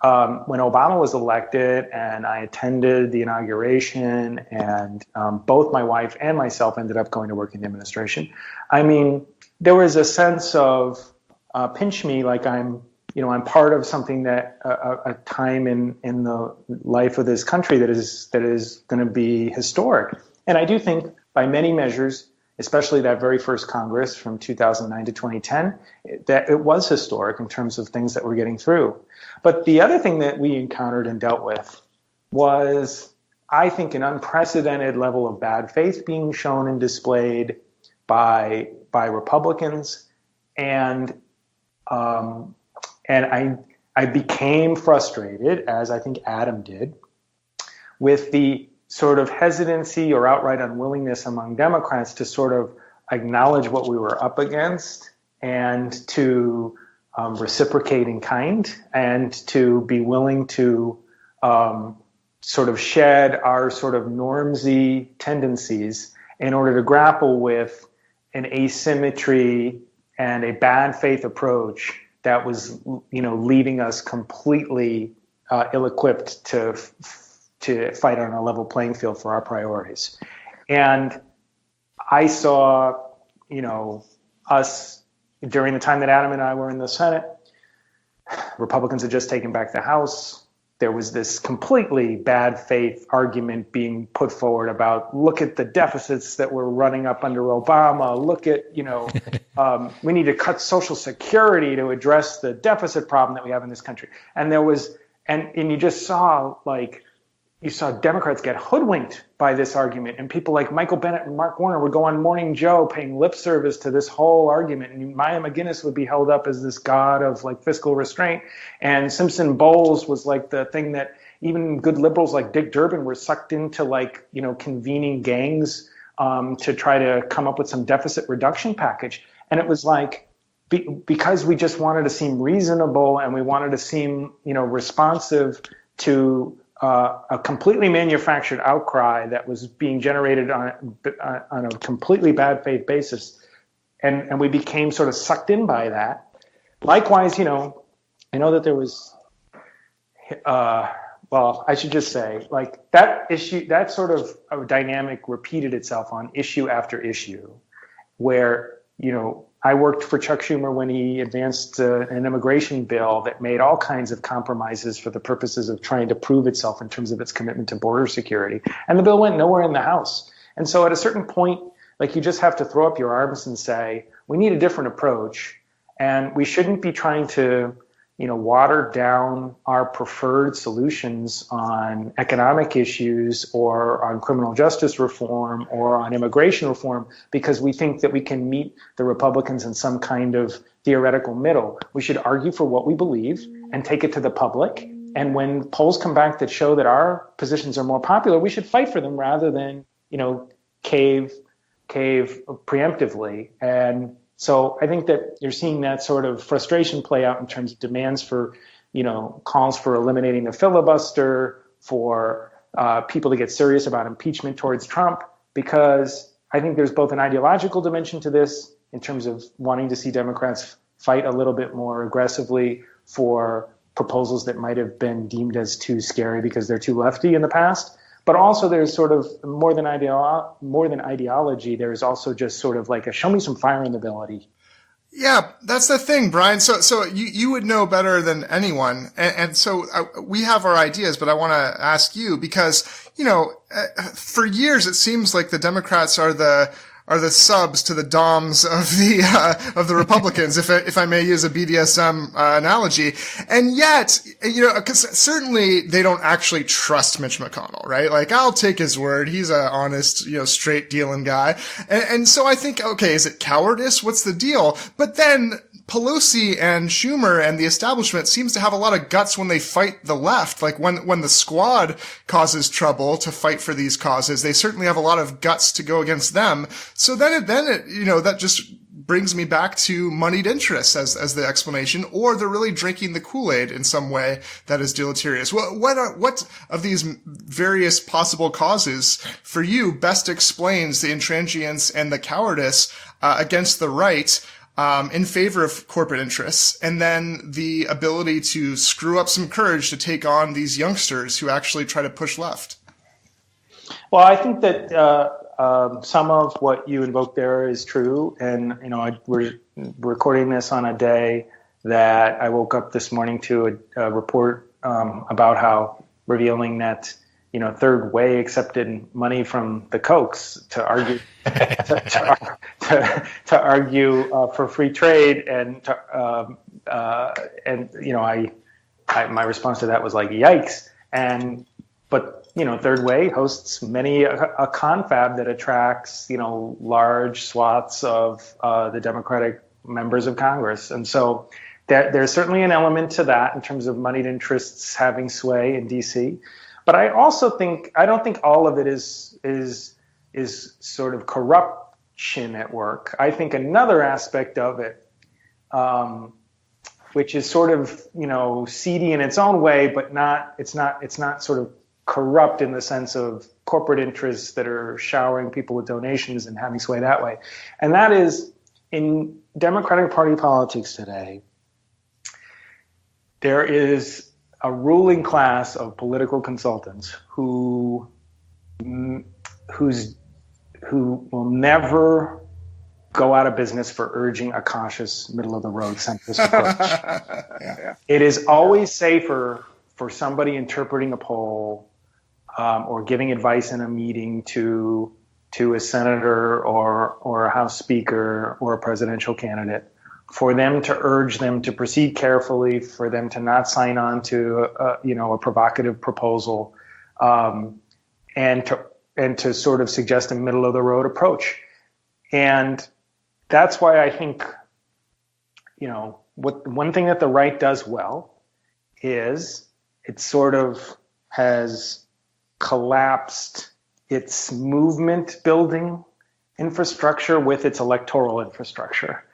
Speaker 3: when Obama was elected and I attended the inauguration, and both my wife and myself ended up going to work in the administration, there was a sense of pinch me, like I'm part of something that a time in the life of this country that is going to be historic. And I do think by many measures, especially that very first Congress from 2009 to 2010, that it was historic in terms of things that we're getting through. But the other thing that we encountered and dealt with was, I think, an unprecedented level of bad faith being shown and displayed by Republicans. And I became frustrated, as I think Adam did, with the sort of hesitancy or outright unwillingness among Democrats to sort of acknowledge what we were up against and to reciprocate in kind and to be willing to sort of shed our sort of normsy tendencies in order to grapple with an asymmetry and a bad faith approach that was, leaving us completely ill-equipped to fight on a level playing field for our priorities. And I saw, us during the time that Adam and I were in the Senate. Republicans had just taken back the House. There was this completely bad faith argument being put forward about, look at the deficits that were running up under Obama. Look at, we need to cut Social Security to address the deficit problem that we have in this country. And there was, and you just saw, you saw Democrats get hoodwinked by this argument, and people like Michael Bennet and Mark Warner would go on Morning Joe paying lip service to this whole argument, and Maya McGinnis would be held up as this god of fiscal restraint, and Simpson Bowles was the thing that even good liberals like Dick Durbin were sucked into convening gangs to try to come up with some deficit reduction package. And it was because we just wanted to seem reasonable and we wanted to seem responsive to a completely manufactured outcry that was being generated on a completely bad faith basis. And we became sort of sucked in by that. Likewise, I know that there was, I should just say, that issue, that sort of a dynamic repeated itself on issue after issue, where, I worked for Chuck Schumer when he advanced an immigration bill that made all kinds of compromises for the purposes of trying to prove itself in terms of its commitment to border security. And the bill went nowhere in the House. And so at a certain point, you just have to throw up your arms and say, we need a different approach. And we shouldn't be trying to, water down our preferred solutions on economic issues or on criminal justice reform or on immigration reform because we think that we can meet the Republicans in some kind of theoretical middle. We should argue for what we believe and take it to the public. And when polls come back that show that our positions are more popular, we should fight for them rather than, cave preemptively. And so I think that you're seeing that sort of frustration play out in terms of demands for, calls for eliminating the filibuster, for people to get serious about impeachment towards Trump, because I think there's both an ideological dimension to this in terms of wanting to see Democrats fight a little bit more aggressively for proposals that might have been deemed as too scary because they're too lefty in the past. But also there's sort of more than ideology, there's also just sort of a show me some firing ability.
Speaker 1: Yeah, that's the thing, Brian. So you would know better than anyone. And so we have our ideas, but I want to ask you because, for years it seems like the Democrats are the subs to the DOMs of the Republicans, if I may use a BDSM analogy. And yet, because certainly they don't actually trust Mitch McConnell, right? Like, I'll take his word. He's a honest, straight dealing guy. And so I think, okay, is it cowardice? What's the deal? But then Pelosi and Schumer and the establishment seems to have a lot of guts when they fight the left. Like when the squad causes trouble to fight for these causes, they certainly have a lot of guts to go against them. So then it that just brings me back to moneyed interests as the explanation, or they're really drinking the Kool-Aid in some way that is deleterious. What of these various possible causes for you best explains the intransigence and the cowardice against the right in favor of corporate interests, and then the ability to screw up some courage to take on these youngsters who actually try to push left?
Speaker 3: Well, I think that some of what you invoked there is true, and we're recording this on a day that I woke up this morning to a report about how revealing that Third Way accepted money from the Kochs to argue to argue for free trade, and my response to that was like, yikes. But Third Way hosts many a confab that attracts large swaths of the Democratic members of Congress, and so there's certainly an element to that in terms of moneyed interests having sway in D.C. But I also I don't think all of it is sort of corruption at work. I think another aspect of it, which is sort of seedy in its own way, but it's not sort of corrupt in the sense of corporate interests that are showering people with donations and having sway that way. And that is, in Democratic Party politics today, there is a ruling class of political consultants who will never go out of business for urging a cautious, middle-of-the-road centrist approach. Yeah. It is always safer for somebody interpreting a poll or giving advice in a meeting to a senator or a House Speaker or a presidential candidate, for them to urge them to proceed carefully, for them to not sign on to a provocative proposal, and to sort of suggest a middle-of-the-road approach. And that's why I think, one thing that the right does well is it sort of has collapsed its movement building infrastructure with its electoral infrastructure.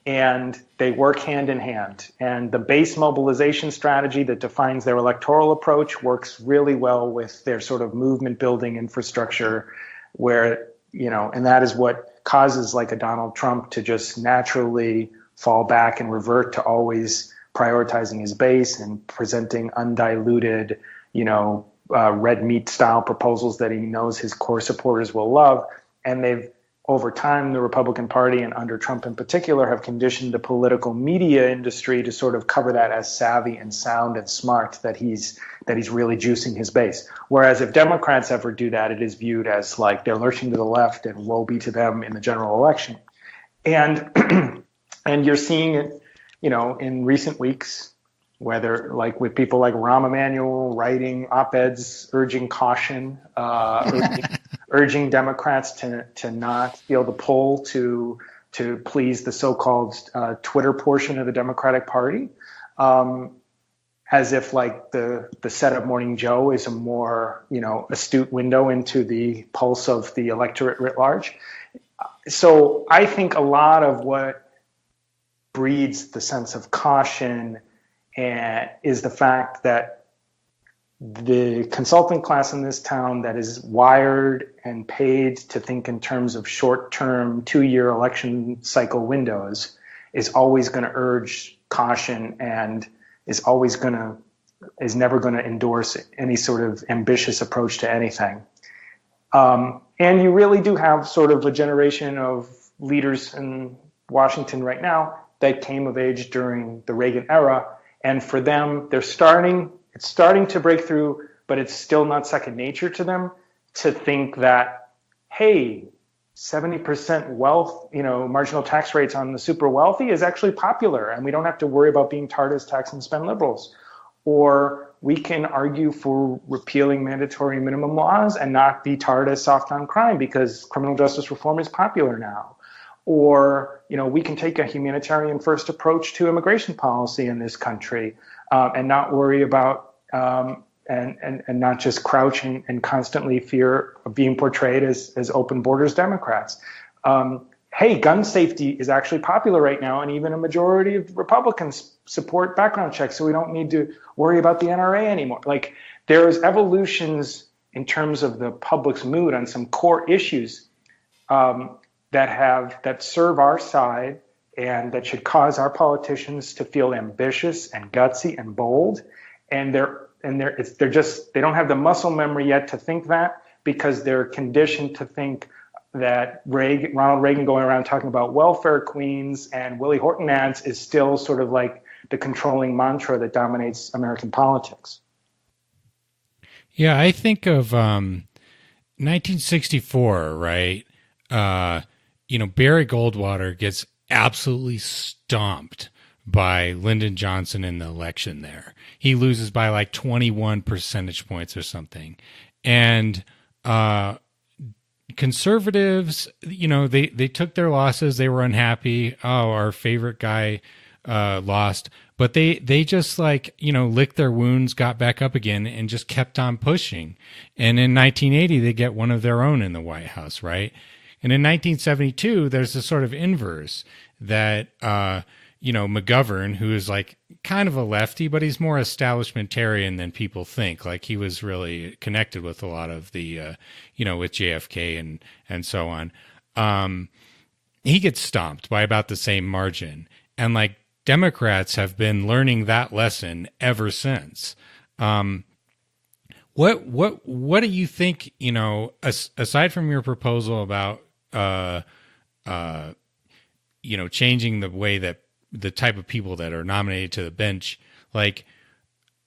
Speaker 3: And they work hand in hand. And the base mobilization strategy that defines their electoral approach works really well with their sort of movement building infrastructure, where, and that is what causes like a Donald Trump to just naturally fall back and revert to always prioritizing his base and presenting undiluted, red meat style proposals that he knows his core supporters will love. And over time, the Republican Party, and under Trump in particular, have conditioned the political media industry to sort of cover that as savvy and sound and smart, that he's really juicing his base. Whereas if Democrats ever do that, it is viewed as like they're lurching to the left and woe be to them in the general election. And and you're seeing it, in recent weeks, whether like with people like Rahm Emanuel writing op-eds urging caution, urging Democrats to not feel the pull to please the so-called Twitter portion of the Democratic Party, as if like the set of Morning Joe is a more astute window into the pulse of the electorate writ large. So I think a lot of what breeds the sense of caution is the fact that the consulting class in this town that is wired and paid to think in terms of short-term 2-year election cycle windows is always going to urge caution and is never going to endorse any sort of ambitious approach to anything. And you really do have sort of a generation of leaders in Washington right now that came of age during the Reagan era. And for them, it's starting to break through, but it's still not second nature to them to think that, hey, 70% wealth, marginal tax rates on the super wealthy is actually popular, and we don't have to worry about being tarred as tax and spend liberals. Or we can argue for repealing mandatory minimum laws and not be tarred as soft on crime because criminal justice reform is popular now. Or, we can take a humanitarian first approach to immigration policy in this country and not worry about and not just crouch and constantly fear of being portrayed as open borders Democrats. Hey, gun safety is actually popular right now, and even a majority of Republicans support background checks, so we don't need to worry about the NRA anymore. Like, there's evolutions in terms of the public's mood on some core issues that serve our side and that should cause our politicians to feel ambitious and gutsy and bold. And they don't have the muscle memory yet to think that, because they're conditioned to think that Ronald Reagan going around talking about welfare queens and Willie Horton ads is still sort of like the controlling mantra that dominates American politics.
Speaker 2: Yeah, I think of 1964, right? Barry Goldwater gets absolutely stomped by Lyndon Johnson in the election there. He loses by like 21 percentage points or something. And conservatives, they took their losses. They were unhappy. Oh, our favorite guy lost. But they just licked their wounds, got back up again, and just kept on pushing. And in 1980, they get one of their own in the White House, right? And in 1972, there's this sort of inverse that McGovern, who is like kind of a lefty, but he's more establishmentarian than people think. Like, he was really connected with a lot of the, with JFK and so on. He gets stomped by about the same margin. And like, Democrats have been learning that lesson ever since. What do you think, aside from your proposal about, changing the way that the type of people that are nominated to the bench, like,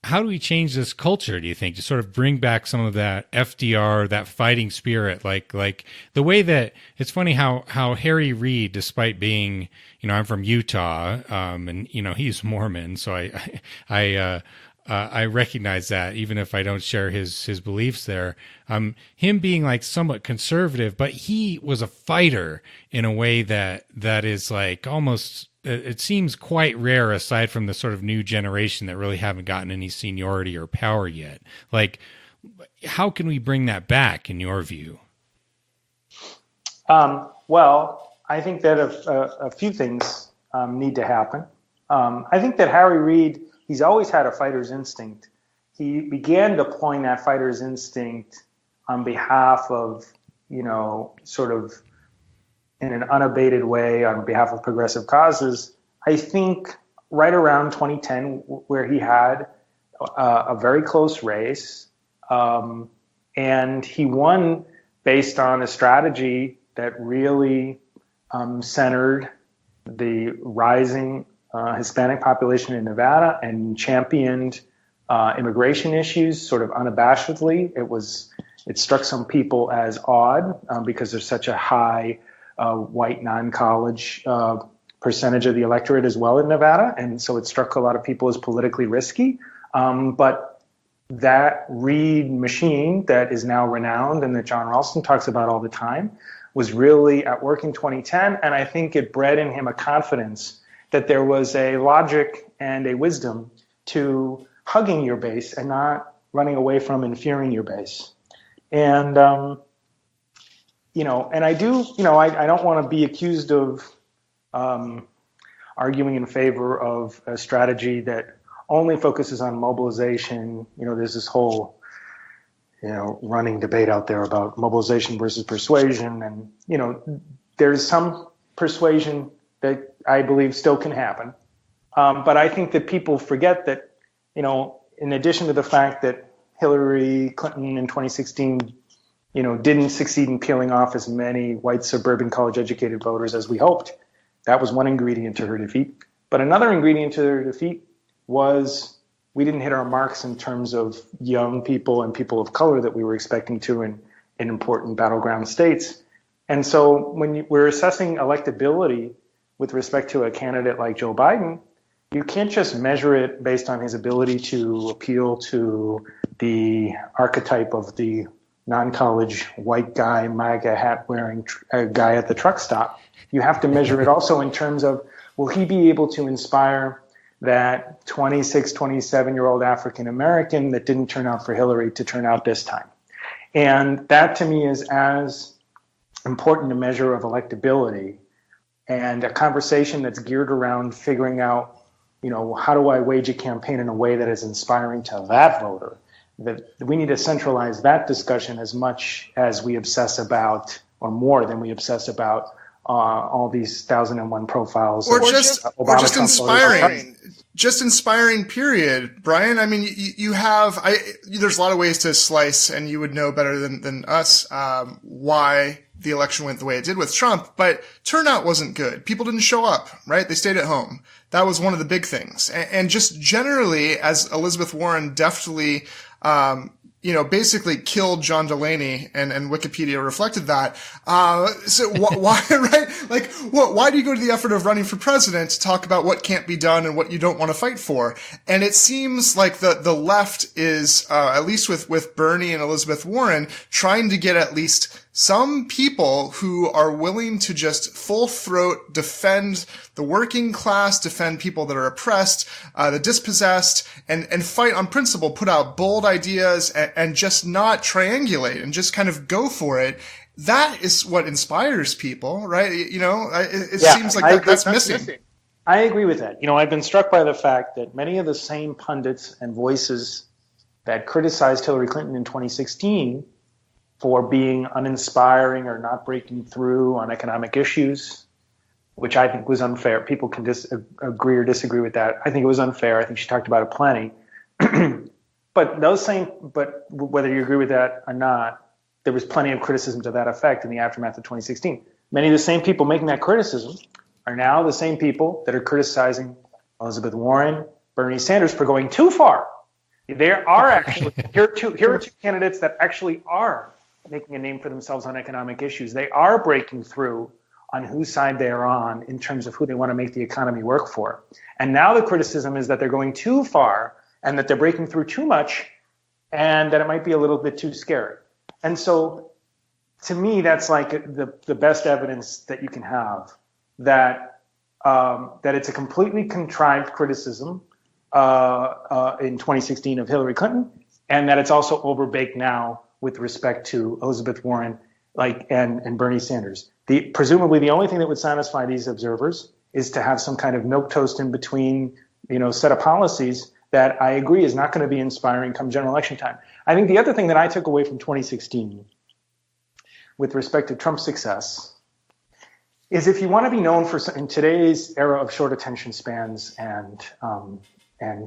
Speaker 2: how do we change this culture, do you think, to sort of bring back some of that FDR, that fighting spirit? Like the way that it's funny how Harry Reid, despite being, I'm from Utah, and, he's Mormon. So I recognize that, even if I don't share his beliefs there. Him being like somewhat conservative, but he was a fighter in a way that is like almost, it seems quite rare, aside from the sort of new generation that really haven't gotten any seniority or power yet. Like, how can we bring that back, in your view?
Speaker 3: Well, I think that a few things need to happen. I think that Harry Reid, he's always had a fighter's instinct. He began deploying that fighter's instinct on behalf of, sort of in an unabated way on behalf of progressive causes. I think right around 2010, where he had a very close race, and he won based on a strategy that really centered the rising Hispanic population in Nevada and championed immigration issues sort of unabashedly. It struck some people as odd because there's such a high white non-college percentage of the electorate as well in Nevada, and so it struck a lot of people as politically risky. But that Reid machine that is now renowned and that John Ralston talks about all the time was really at work in 2010, and I think it bred in him a confidence that there was a logic and a wisdom to hugging your base and not running away from and fearing your base. And, and I do, I don't want to be accused of arguing in favor of a strategy that only focuses on mobilization. There's this whole, running debate out there about mobilization versus persuasion. And, there's some persuasion that I believe still can happen. But I think that people forget that, in addition to the fact that Hillary Clinton in 2016, didn't succeed in peeling off as many white suburban college-educated voters as we hoped, That was one ingredient to her defeat. But another ingredient to her defeat was we didn't hit our marks in terms of young people and people of color that we were expecting to in important battleground states. And so when we're assessing electability with respect to a candidate like Joe Biden, you can't just measure it based on his ability to appeal to the archetype of the non-college white guy, MAGA hat wearing guy at the truck stop. You have to measure it also in terms of, will he be able to inspire that 26, 27-year-old African American that didn't turn out for Hillary to turn out this time? And that to me is as important a measure of electability, and a conversation that's geared around figuring out, how do I wage a campaign in a way that is inspiring to that voter? That we need to centralize that discussion as much as we obsess about, or more than we obsess about, all these 1,001 profiles.
Speaker 1: Or just inspiring. Just inspiring, period. Brian, I mean, you have, there's a lot of ways to slice, and you would know better than us, why the election went the way it did with Trump, but turnout wasn't good. People didn't show up, right? They stayed at home. That was one of the big things. And just generally, as Elizabeth Warren deftly, basically killed John Delaney, and Wikipedia reflected that. So why, right? Like, why do you go to the effort of running for president to talk about what can't be done and what you don't want to fight for? And it seems like the left is, at least with Bernie and Elizabeth Warren, trying to get at least some people who are willing to just full throat defend the working class, defend people that are oppressed, the dispossessed, and fight on principle, put out bold ideas, and just not triangulate and just kind of go for it. That is what inspires people, right? It seems like that's missing.
Speaker 3: I agree with that. I've been struck by the fact that many of the same pundits and voices that criticized Hillary Clinton in 2016 for being uninspiring or not breaking through on economic issues, which I think was unfair. People can agree or disagree with that. I think it was unfair. I think she talked about it plenty. But whether you agree with that or not, there was plenty of criticism to that effect in the aftermath of 2016. Many of the same people making that criticism are now the same people that are criticizing Elizabeth Warren, Bernie Sanders for going too far. There are actually, here are two candidates that actually are making a name for themselves on economic issues. They are breaking through on whose side they are on in terms of who they want to make the economy work for. And now the criticism is that they're going too far and that they're breaking through too much and that it might be a little bit too scary. And so to me, that's like the best evidence that you can have that it's a completely contrived criticism in 2016 of Hillary Clinton, and that it's also overbaked now with respect to Elizabeth Warren, and Bernie Sanders. Presumably the only thing that would satisfy these observers is to have some kind of milquetoast in between, set of policies that I agree is not going to be inspiring come general election time. I think the other thing that I took away from 2016 with respect to Trump's success is, if you want to be known for, in today's era of short attention spans and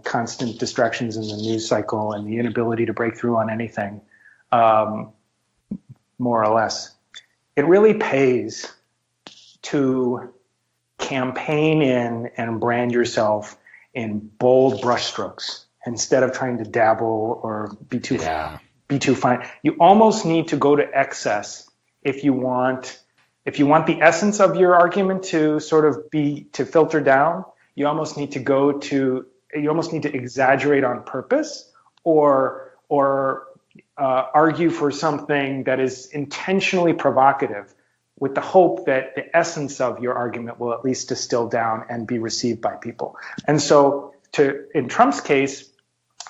Speaker 3: constant distractions in the news cycle and the inability to break through on anything, more or less, it really pays to campaign in and brand yourself in bold brushstrokes instead of trying to dabble or be too fine. You almost need to go to excess if you want the essence of your argument to sort of to filter down. You almost need to exaggerate on purpose or argue for something that is intentionally provocative with the hope that the essence of your argument will at least distill down and be received by people. And so in Trump's case,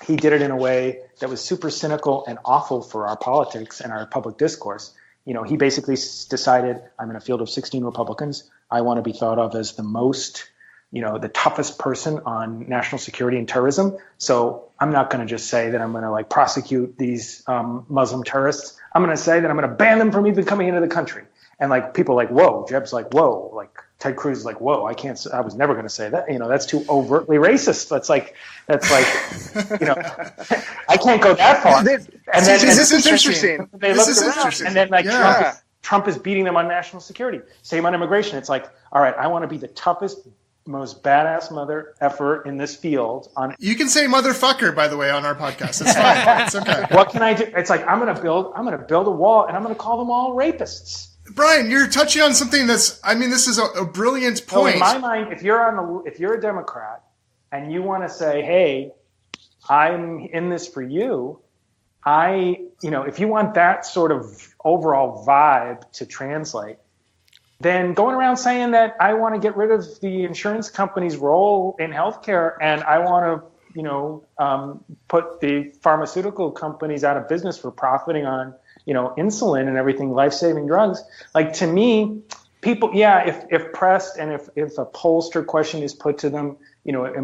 Speaker 3: he did it in a way that was super cynical and awful for our politics and our public discourse. He basically decided, I'm in a field of 16 Republicans. I want to be thought of as the most, the toughest person on national security and terrorism. So I'm not going to just say that I'm going to prosecute these Muslim terrorists. I'm going to say that I'm going to ban them from even coming into the country. And people whoa, Jeb's whoa, Ted Cruz is whoa, I was never going to say that. That's too overtly racist. That's I can't go that far.
Speaker 4: This is interesting.
Speaker 3: They looked around, and then Trump is beating them on national security. Same on immigration. It's like, all right, I want to be the toughest, most badass mother effer in this field.
Speaker 1: You can say motherfucker, by the way, on our podcast. It's fine. It's okay.
Speaker 3: What can I do? It's like, I'm going to build a wall, and I'm going to call them all rapists.
Speaker 1: Brian, you're touching on something this is a brilliant point.
Speaker 3: So in my mind, if you're a Democrat and you want to say, hey, I'm in this for you, if you want that sort of overall vibe to translate, then going around saying that I want to get rid of the insurance company's role in healthcare and I want to, put the pharmaceutical companies out of business for profiting on, insulin and everything, life-saving drugs. Like, to me, people, if pressed and if a pollster question is put to them, it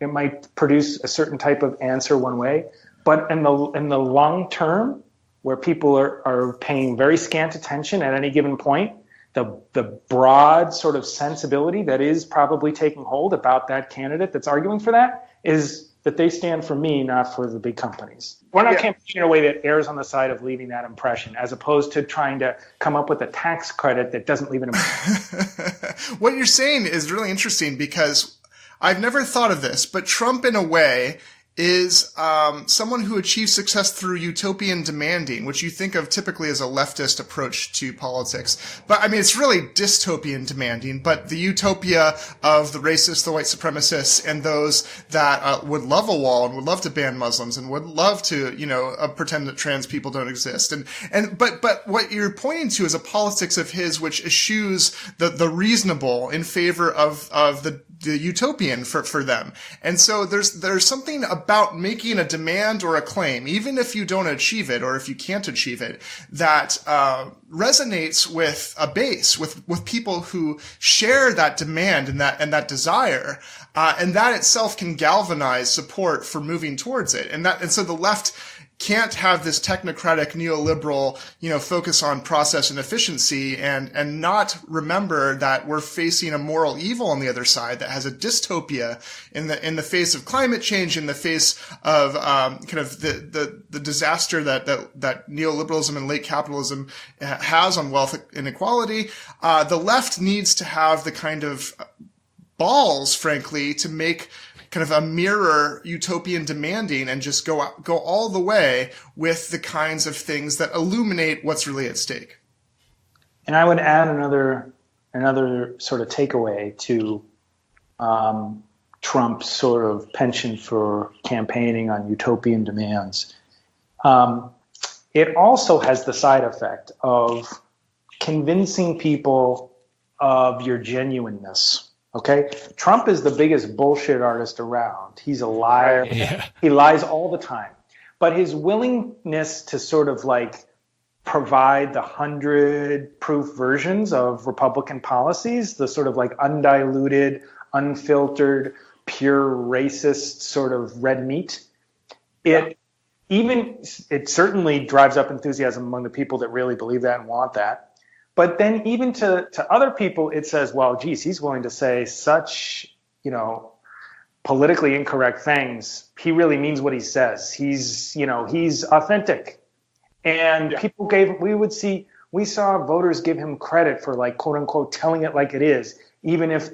Speaker 3: might produce a certain type of answer one way. But in the long term, where people are paying very scant attention at any given point, the broad sort of sensibility that is probably taking hold about that candidate that's arguing for that is that they stand for me, not for the big companies. We're not campaigning in a way that errs on the side of leaving that impression, as opposed to trying to come up with a tax credit that doesn't leave an impression.
Speaker 1: What you're saying is really interesting because I've never thought of this, but Trump, in a way, is someone who achieves success through utopian demanding, which you think of typically as a leftist approach to politics. But I mean, it's really dystopian demanding, but the utopia of the racists, the white supremacists, and those that would love a wall and would love to ban Muslims and would love to, pretend that trans people don't exist. But what you're pointing to is a politics of his which eschews the reasonable in favor of the utopian for them. And so there's something about making a demand or a claim, even if you don't achieve it or if you can't achieve it, that resonates with a base, with people who share that demand and that desire, and that itself can galvanize support for moving towards it. And so the left can't have this technocratic neoliberal, focus on process and efficiency and not remember that we're facing a moral evil on the other side that has a dystopia in the face of climate change, in the face of kind of the disaster that neoliberalism and late capitalism has on wealth inequality. The left needs to have the kind of balls, frankly, to make kind of a mirror utopian demanding and just go all the way with the kinds of things that illuminate what's really at stake.
Speaker 3: And I would add another sort of takeaway to Trump's sort of penchant for campaigning on utopian demands. It also has the side effect of convincing people of your genuineness. Okay, Trump is the biggest bullshit artist around. He's a liar. Yeah. He lies all the time. But his willingness to sort of like provide the 100 proof versions of Republican policies, the sort of like undiluted, unfiltered, pure racist sort of red meat, it certainly drives up enthusiasm among the people that really believe that and want that. But then even to other people, it says, well, geez, he's willing to say such, politically incorrect things. He really means what he says. He's authentic. And we saw voters give him credit for like, quote unquote, telling it like it is, even if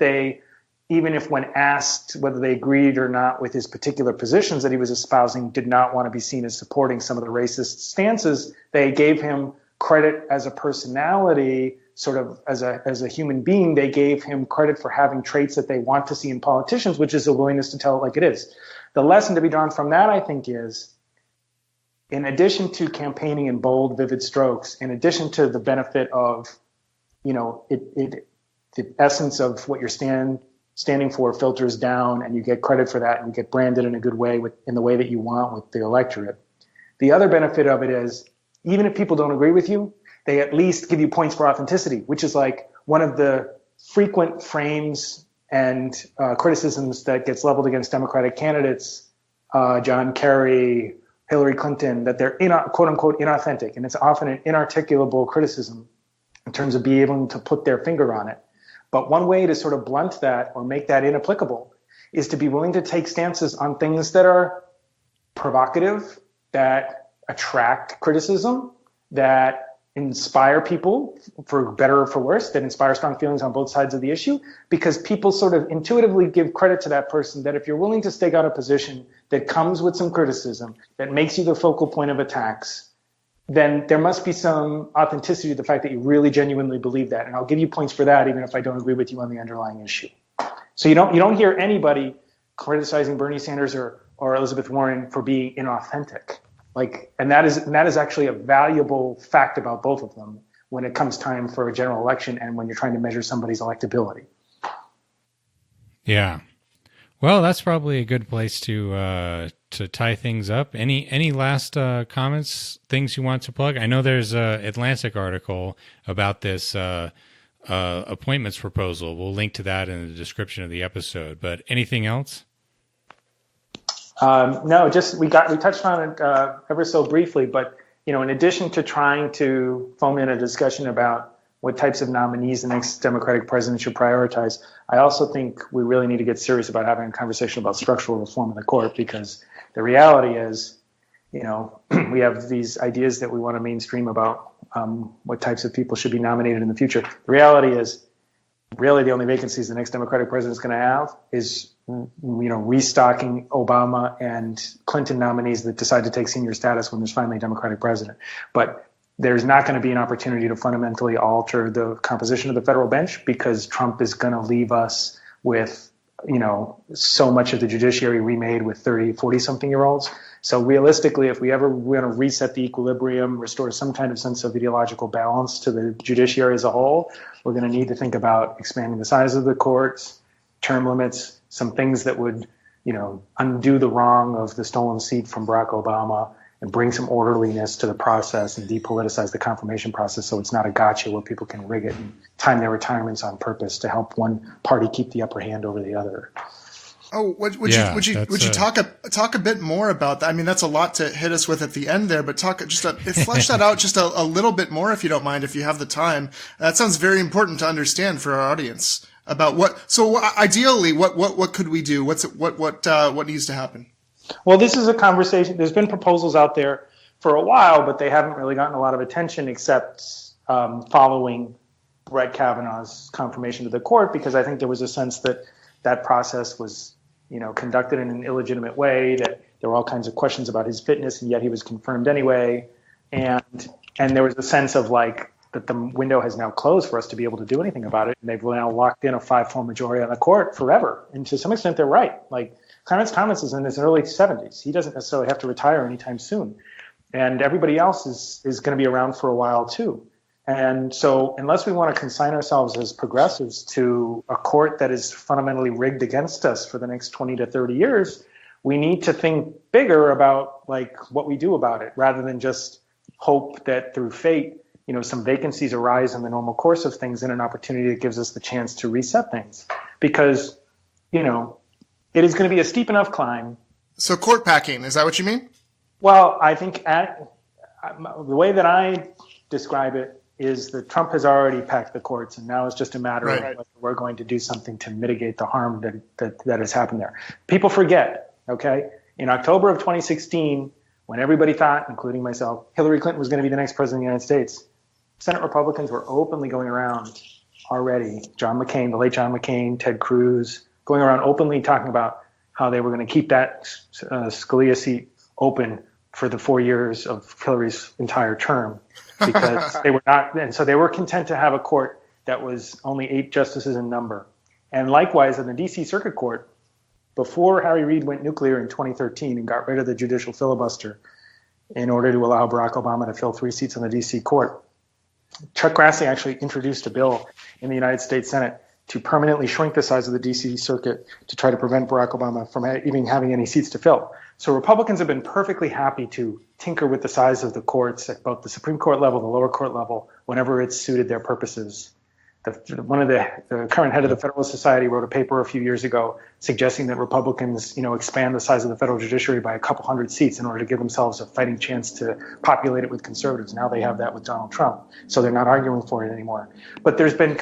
Speaker 3: when asked whether they agreed or not with his particular positions that he was espousing, did not want to be seen as supporting some of the racist stances. They gave him credit as a personality, sort of as a human being. They gave him credit for having traits that they want to see in politicians, which is a willingness to tell it like it is. The lesson to be drawn from that, I think, is in addition to campaigning in bold, vivid strokes, in addition to the benefit of, the essence of what you're standing for filters down and you get credit for that and you get branded in a good way in the way that you want with the electorate. The other benefit of it is, even if people don't agree with you, they at least give you points for authenticity, which is like one of the frequent frames and criticisms that gets leveled against Democratic candidates, John Kerry, Hillary Clinton, that they're quote unquote inauthentic. And it's often an inarticulable criticism in terms of being able to put their finger on it. But one way to sort of blunt that or make that inapplicable is to be willing to take stances on things that are provocative, that attract criticism, that inspire people, for better or for worse, that inspire strong feelings on both sides of the issue, because people sort of intuitively give credit to that person that if you're willing to stake out a position that comes with some criticism, that makes you the focal point of attacks, then there must be some authenticity to the fact that you really genuinely believe that. And I'll give you points for that, even if I don't agree with you on the underlying issue. So you don't hear anybody criticizing Bernie Sanders or Elizabeth Warren for being inauthentic. And that is actually a valuable fact about both of them when it comes time for a general election and when you're trying to measure somebody's electability.
Speaker 2: Yeah. Well, that's probably a good place to tie things up. Any last comments, things you want to plug? I know there's a Atlantic article about this appointments proposal. We'll link to that in the description of the episode. But anything else?
Speaker 3: No, just we touched on it ever so briefly, but in addition to trying to foment a discussion about what types of nominees the next Democratic president should prioritize, I also think we really need to get serious about having a conversation about structural reform in the court, because the reality is, we have these ideas that we want to mainstream about what types of people should be nominated in the future. The reality is, really the only vacancies the next Democratic president is going to have is restocking Obama and Clinton nominees that decide to take senior status when there's finally a Democratic president. But there's not going to be an opportunity to fundamentally alter the composition of the federal bench, because Trump is going to leave us with, so much of the judiciary remade with 30, 40-something-year-olds. So realistically, if we ever want to reset the equilibrium, restore some kind of sense of ideological balance to the judiciary as a whole, we're going to need to think about expanding the size of the courts, term limits, some things that would, undo the wrong of the stolen seat from Barack Obama and bring some orderliness to the process and depoliticize the confirmation process so it's not a gotcha where people can rig it and time their retirements on purpose to help one party keep the upper hand over the other.
Speaker 1: Oh, would you talk a bit more about that? I mean, that's a lot to hit us with at the end there, but flesh that out just a little bit more, if you don't mind, if you have the time. That sounds very important to understand for our audience about ideally, what could we do? What needs to happen?
Speaker 3: Well, this is a conversation. There's been proposals out there for a while, but they haven't really gotten a lot of attention except following Brett Kavanaugh's confirmation to the court, because I think there was a sense that process was, conducted in an illegitimate way, that there were all kinds of questions about his fitness, and yet he was confirmed anyway. And there was a sense of that the window has now closed for us to be able to do anything about it. And they've now locked in a 5-4 majority on the court forever. And to some extent, they're right. Clarence Thomas is in his early 70s. He doesn't necessarily have to retire anytime soon. And everybody else is going to be around for a while too. And so unless we want to consign ourselves as progressives to a court that is fundamentally rigged against us for the next 20 to 30 years, we need to think bigger about what we do about it, rather than just hope that through fate, some vacancies arise in the normal course of things and an opportunity that gives us the chance to reset things. Because, it is going to be a steep enough climb. So
Speaker 1: court packing, is that what you mean?
Speaker 3: Well, I think the way that I describe it is that Trump has already packed the courts, and now it's just a matter of whether we're going to do something to mitigate the harm that has happened there. People forget, okay? In October of 2016, when everybody thought, including myself, Hillary Clinton was going to be the next president of the United States, Senate Republicans were openly going around already. John McCain, the late John McCain, Ted Cruz, going around openly talking about how they were going to keep that Scalia seat open for the 4 years of Hillary's entire term, because they were not, and so they were content to have a court that was only 8 justices in number. And likewise, in the D.C. Circuit Court, before Harry Reid went nuclear in 2013 and got rid of the judicial filibuster in order to allow Barack Obama to fill 3 seats on the D.C. court, Chuck Grassley actually introduced a bill in the United States Senate to permanently shrink the size of the D.C. circuit to try to prevent Barack Obama from even having any seats to fill. So Republicans have been perfectly happy to tinker with the size of the courts at both the Supreme Court level, the lower court level, whenever it's suited their purposes. One of the current head of the Federalist Society wrote a paper a few years ago suggesting that Republicans, expand the size of the federal judiciary by a couple hundred seats in order to give themselves a fighting chance to populate it with conservatives. Now they have that with Donald Trump, so they're not arguing for it anymore. But there's been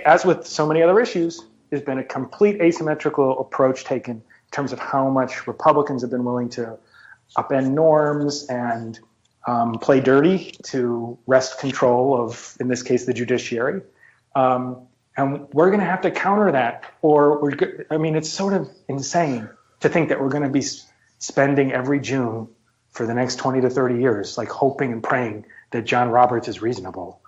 Speaker 3: as with so many other issues, there's been a complete asymmetrical approach taken in terms of how much Republicans have been willing to upend norms and play dirty to wrest control of, in this case, the judiciary. And we're going to have to counter that, it's sort of insane to think that we're going to be spending every June for the next 20 to 30 years, like hoping and praying that John Roberts is reasonable.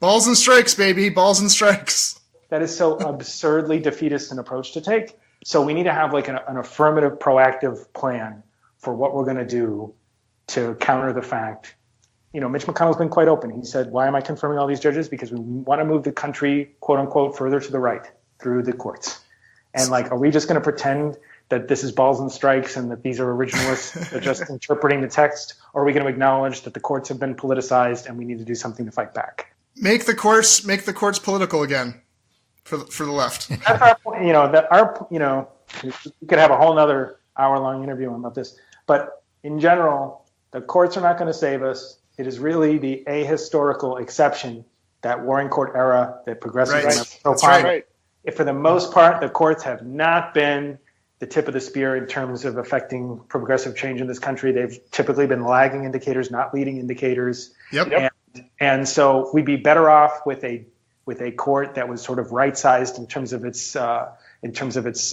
Speaker 1: Balls and strikes, baby. Balls and strikes.
Speaker 3: That is so absurdly defeatist an approach to take. So we need to have like an affirmative, proactive plan for what we're going to do to counter the fact. Mitch McConnell's been quite open. He said, why am I confirming all these judges? Because we want to move the country, quote unquote, further to the right through the courts. And are we just going to pretend that this is balls and strikes and that these are originalists that are just interpreting the text? Or are we going to acknowledge that the courts have been politicized and we need to do something to fight back?
Speaker 1: Make the courts political again for the left.
Speaker 3: That's our point. We could have a whole nother hour-long interview about this. But in general, the courts are not going to save us. It is really the ahistorical exception, that Warren Court era that progressives
Speaker 1: right.
Speaker 3: so
Speaker 1: That's
Speaker 3: far.
Speaker 1: right.
Speaker 3: If for the most part, the courts have not been the tip of the spear in terms of affecting progressive change in this country. They've typically been lagging indicators, not leading indicators.
Speaker 1: Yep.
Speaker 3: And so we'd be better off with a court that was sort of right-sized in terms of its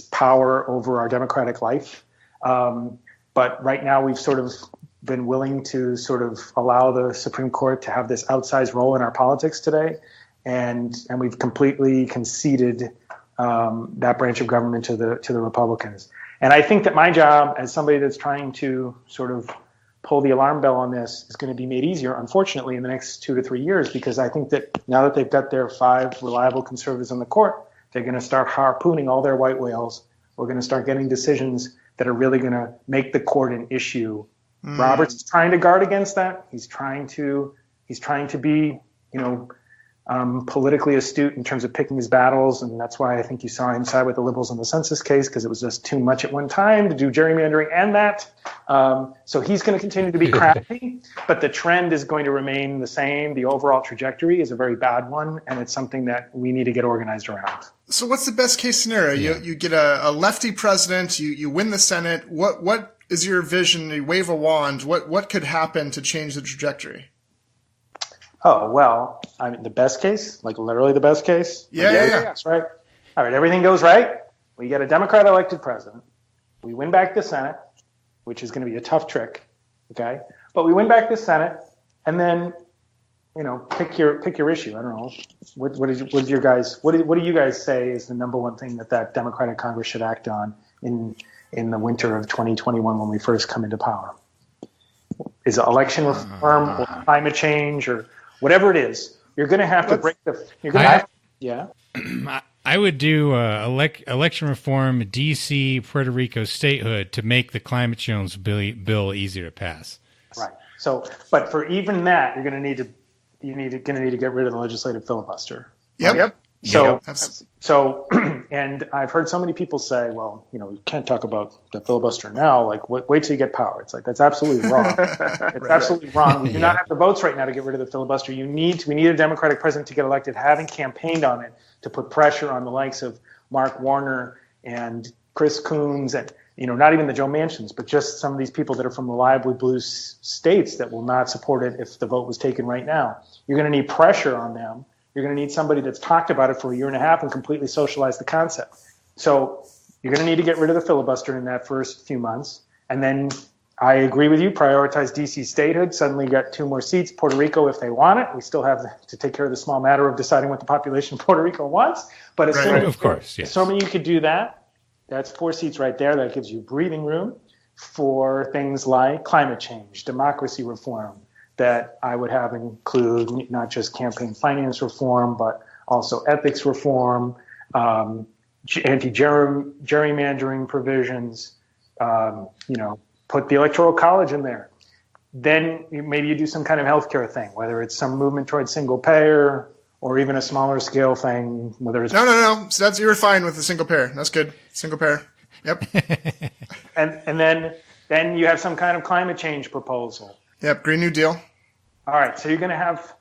Speaker 3: power over our democratic life. But right now we've sort of been willing to sort of allow the Supreme Court to have this outsized role in our politics today. And we've completely conceded that branch of government to the Republicans. And I think that my job as somebody that's trying to sort of pull the alarm bell on this is going to be made easier, unfortunately, in the next 2 to 3 years, because I think that now that they've got their 5 reliable conservatives on the court, they're going to start harpooning all their white whales. We're going to start getting decisions that are really going to make the court an issue. Roberts is trying to guard against that. He's trying to be, politically astute in terms of picking his battles, and that's why I think you saw him side with the liberals in the census case, because it was just too much at one time to do gerrymandering and that. So he's going to continue to be crafty, but the trend is going to remain the same. The overall trajectory is a very bad one, and it's something that we need to get organized around.
Speaker 1: So what's the best case scenario? Yeah. You get a lefty president, you win the Senate. What is your vision? You wave a wand. What could happen to change the trajectory?
Speaker 3: Oh, well, I mean, the best case, like literally the best case?
Speaker 1: Yeah.
Speaker 3: Yes, right? All right, everything goes right. We get a Democrat-elected president. We win back the Senate, which is going to be a tough trick, okay? But we win back the Senate, and then, pick your issue. I don't know. What do you guys say is the number one thing that Democratic Congress should act on in the winter of 2021 when we first come into power? Is it election reform or climate change or whatever it is? You're going to have to break the. You're going to have. Yeah.
Speaker 2: I would do election reform, D.C., Puerto Rico statehood to make the climate change bill easier to pass.
Speaker 3: Right. So, but for even that, you're going to need to get rid of the legislative filibuster.
Speaker 1: Yep.
Speaker 3: So, and I've heard so many people say, well, you can't talk about the filibuster now. Like, wait till you get power. It's like, that's absolutely wrong. It's absolutely wrong. We do not have the votes right now to get rid of the filibuster. We need a Democratic president to get elected, having campaigned on it, to put pressure on the likes of Mark Warner and Chris Coons and, not even the Joe Manchins, but just some of these people that are from reliably blue states that will not support it if the vote was taken right now. You're going to need pressure on them. You're going to need somebody that's talked about it for a year and a half and completely socialized the concept. So you're going to need to get rid of the filibuster in that first few months. And then I agree with you, prioritize D.C. statehood. Suddenly you got 2 more seats. Puerto Rico, if they want it. We still have to take care of the small matter of deciding what the population of Puerto Rico wants. But assuming you could do that, that's 4 seats right there. That gives you breathing room for things like climate change, democracy reform, that I would have include not just campaign finance reform, but also ethics reform, anti-gerrymandering provisions, put the Electoral College in there. Then maybe you do some kind of healthcare thing, whether it's some movement towards single payer or even a smaller scale thing, whether it's...
Speaker 1: No. So you're fine with the single payer. That's good. Single payer. Yep.
Speaker 3: and then you have some kind of climate change proposal.
Speaker 1: Yep. Green New Deal.
Speaker 3: All right, so you're going to have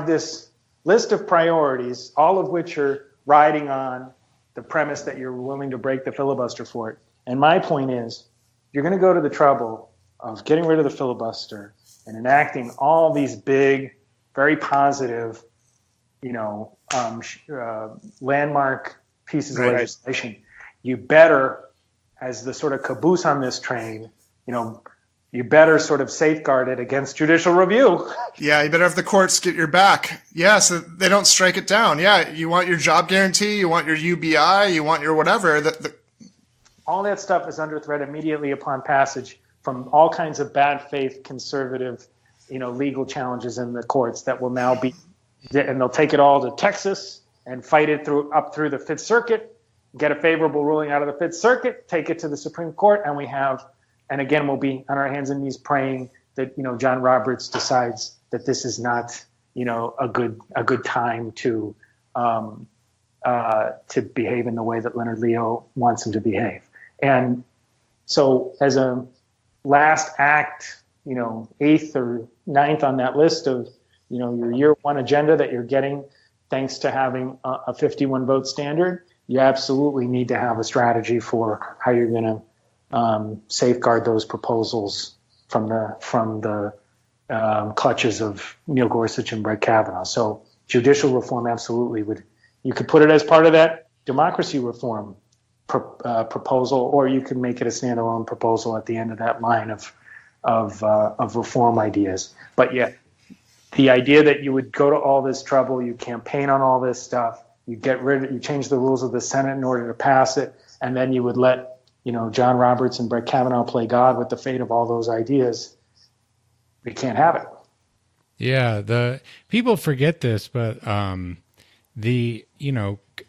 Speaker 3: this list of priorities, all of which are riding on the premise that you're willing to break the filibuster for it. And my point is, you're going to go to the trouble of getting rid of the filibuster and enacting all these big, very positive, landmark pieces of legislation, you better, as the sort of caboose on this train, you better sort of safeguard it against judicial review.
Speaker 1: Yeah, you better have the courts get your back. Yeah, so they don't strike it down. Yeah, you want your job guarantee, you want your UBI, you want your whatever.
Speaker 3: All that stuff is under threat immediately upon passage from all kinds of bad faith conservative, legal challenges in the courts that will now be, and they'll take it all to Texas and fight it up through the Fifth Circuit, get a favorable ruling out of the Fifth Circuit, take it to the Supreme Court, and again, we'll be on our hands and knees praying that, John Roberts decides that this is not, a good time to behave in the way that Leonard Leo wants him to behave. And so as a last act, 8th or 9th on that list of, your year one agenda that you're getting thanks to having a 51 vote standard, you absolutely need to have a strategy for how you're going to safeguard those proposals from the clutches of Neil Gorsuch and Brett Kavanaugh. So judicial reform absolutely you could put it as part of that democracy reform proposal, or you could make it a standalone proposal at the end of that line of reform ideas. But yet, the idea that you would go to all this trouble, you campaign on all this stuff, you change the rules of the Senate in order to pass it, and then you would let John Roberts and Brett Kavanaugh play God with the fate of all those ideas. We can't have it.
Speaker 2: Yeah, the people forget this, but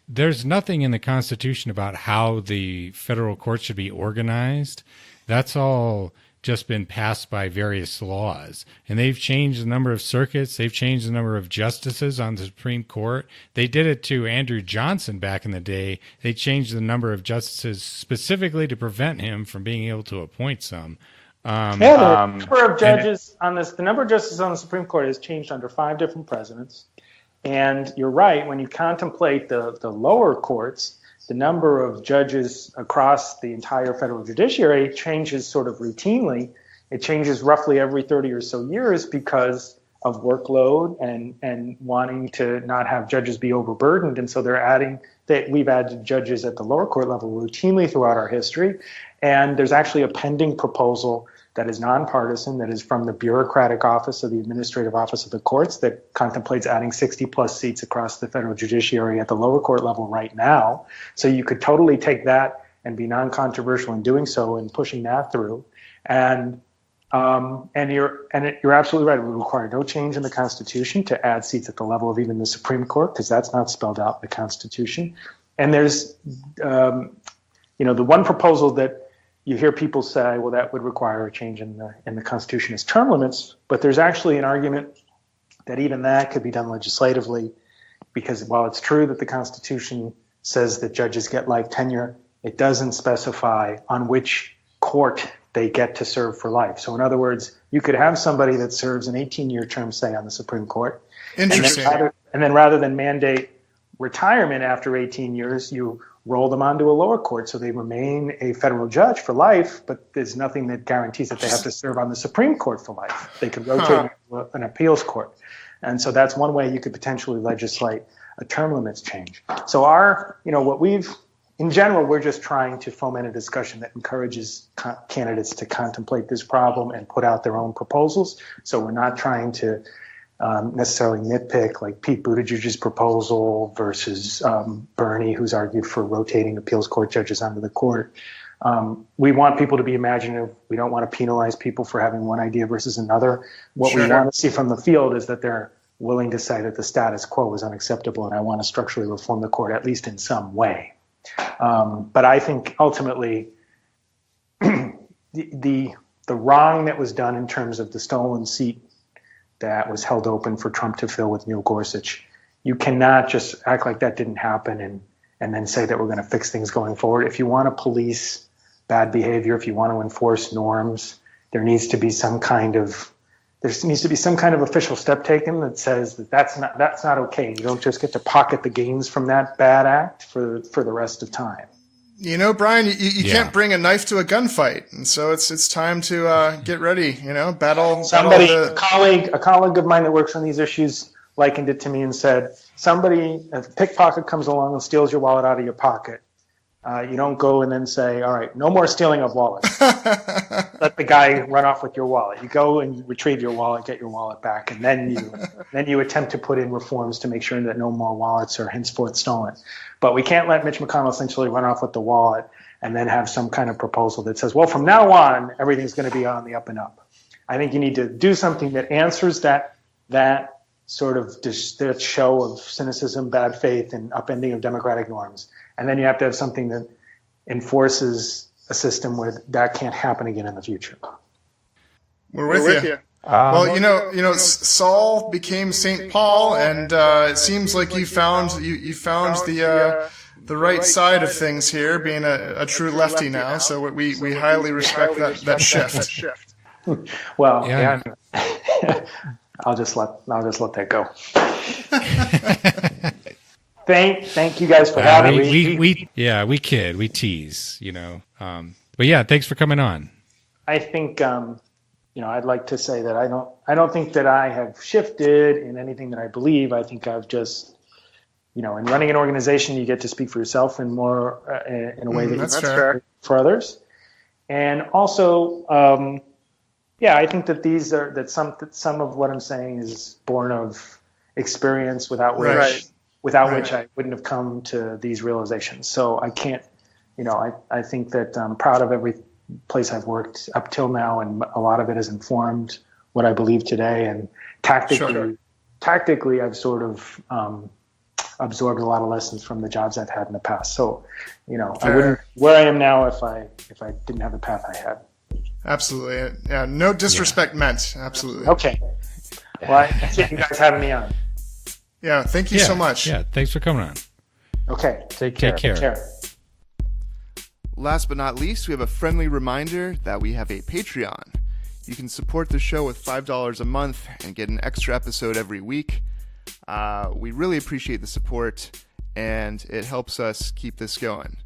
Speaker 2: there's nothing in the Constitution about how the federal courts should be organized. That's all just been passed by various laws, and they've changed the number of circuits. They've changed the number of justices on the Supreme Court. They did it to Andrew Johnson back in the day. They changed the number of justices specifically to prevent him from being able to appoint some.
Speaker 3: The number of judges on this, the number of justices on the Supreme Court has changed under 5 different presidents. And you're right, when you contemplate the lower courts, the number of judges across the entire federal judiciary changes sort of routinely. It changes roughly every 30 or so years because of workload and wanting to not have judges be overburdened. And so we've added judges at the lower court level routinely throughout our history. And there's actually a pending proposal that is nonpartisan, that is from the bureaucratic office of the administrative office of the courts, that contemplates adding 60 plus seats across the federal judiciary at the lower court level right now. So you could totally take that and be non-controversial in doing so and pushing that through. And you're absolutely right. It would require no change in the Constitution to add seats at the level of even the Supreme Court, because that's not spelled out in the Constitution. And there's, the one proposal that you hear people say, well, that would require a change in the Constitution as term limits. But there's actually an argument that even that could be done legislatively, because while it's true that the Constitution says that judges get life tenure, it doesn't specify on which court they get to serve for life. So in other words, you could have somebody that serves an 18-year term, say, on the Supreme Court.
Speaker 1: Interesting.
Speaker 3: And then rather than mandate retirement after 18 years, you roll them onto a lower court so they remain a federal judge for life, but there's nothing that guarantees that they have to serve on the Supreme Court for life. They could rotate to an appeals court. And so that's one way you could potentially legislate a term limits change. So in general, we're just trying to foment a discussion that encourages candidates to contemplate this problem and put out their own proposals. So we're not trying to necessarily nitpick like Pete Buttigieg's proposal versus Bernie, who's argued for rotating appeals court judges onto the court. We want people to be imaginative. We don't want to penalize people for having one idea versus another. What we want to see from the field is that they're willing to say that the status quo is unacceptable, and I want to structurally reform the court, at least in some way. But I think ultimately the wrong that was done in terms of the stolen seat that was held open for Trump to fill with Neil Gorsuch, you cannot just act like that didn't happen and then say that we're going to fix things going forward. If you want to police bad behavior, if you want to enforce norms, there needs to be some kind of official step taken that says that that's not okay. You don't just get to pocket the gains from that bad act for the rest of time.
Speaker 1: You know, Brian, you can't bring a knife to a gunfight, and so it's time to get ready. You know, battle.
Speaker 3: A colleague of mine that works on these issues likened it to me and said, a pickpocket comes along and steals your wallet out of your pocket. You don't go and then say, all right, no more stealing of wallets. Let the guy run off with your wallet. You go and retrieve your wallet, get your wallet back, and then you attempt to put in reforms to make sure that no more wallets are henceforth stolen. But we can't let Mitch McConnell essentially run off with the wallet and then have some kind of proposal that says, well, from now on, everything's going to be on the up and up. I think you need to do something that answers that sort of that show of cynicism, bad faith, and upending of democratic norms. And then you have to have something that enforces a system where that can't happen again in the future.
Speaker 1: We're with you. Well, you know, Saul became St. Paul, and it seems like you found the right side of things here, being a true lefty now. So we highly respect that shift.
Speaker 3: Well, yeah. I'll just let that go. Thank you guys for having me.
Speaker 2: We kid, we tease, you know. But yeah, thanks for coming on.
Speaker 3: I think I'd like to say that I don't think that I have shifted in anything that I believe. I think I've just, in running an organization, you get to speak for yourself and more in a way that's fair for others. And also, I think that some of what I'm saying is born of experience without which I wouldn't have come to these realizations. So I can't, I think that I'm proud of every place I've worked up till now, and a lot of it has informed what I believe today. And tactically, I've sort of absorbed a lot of lessons from the jobs I've had in the past. So, I wouldn't where I am now if I didn't have the path I had.
Speaker 1: Absolutely. Yeah. No disrespect meant. Absolutely.
Speaker 3: Okay. Well, I appreciate you guys having me on.
Speaker 1: Yeah. Thank you so much.
Speaker 2: Yeah. Thanks for coming on.
Speaker 3: Okay.
Speaker 2: Take care.
Speaker 4: Last but not least, we have a friendly reminder that we have a Patreon. You can support the show with $5 a month and get an extra episode every week. We really appreciate the support, and it helps us keep this going.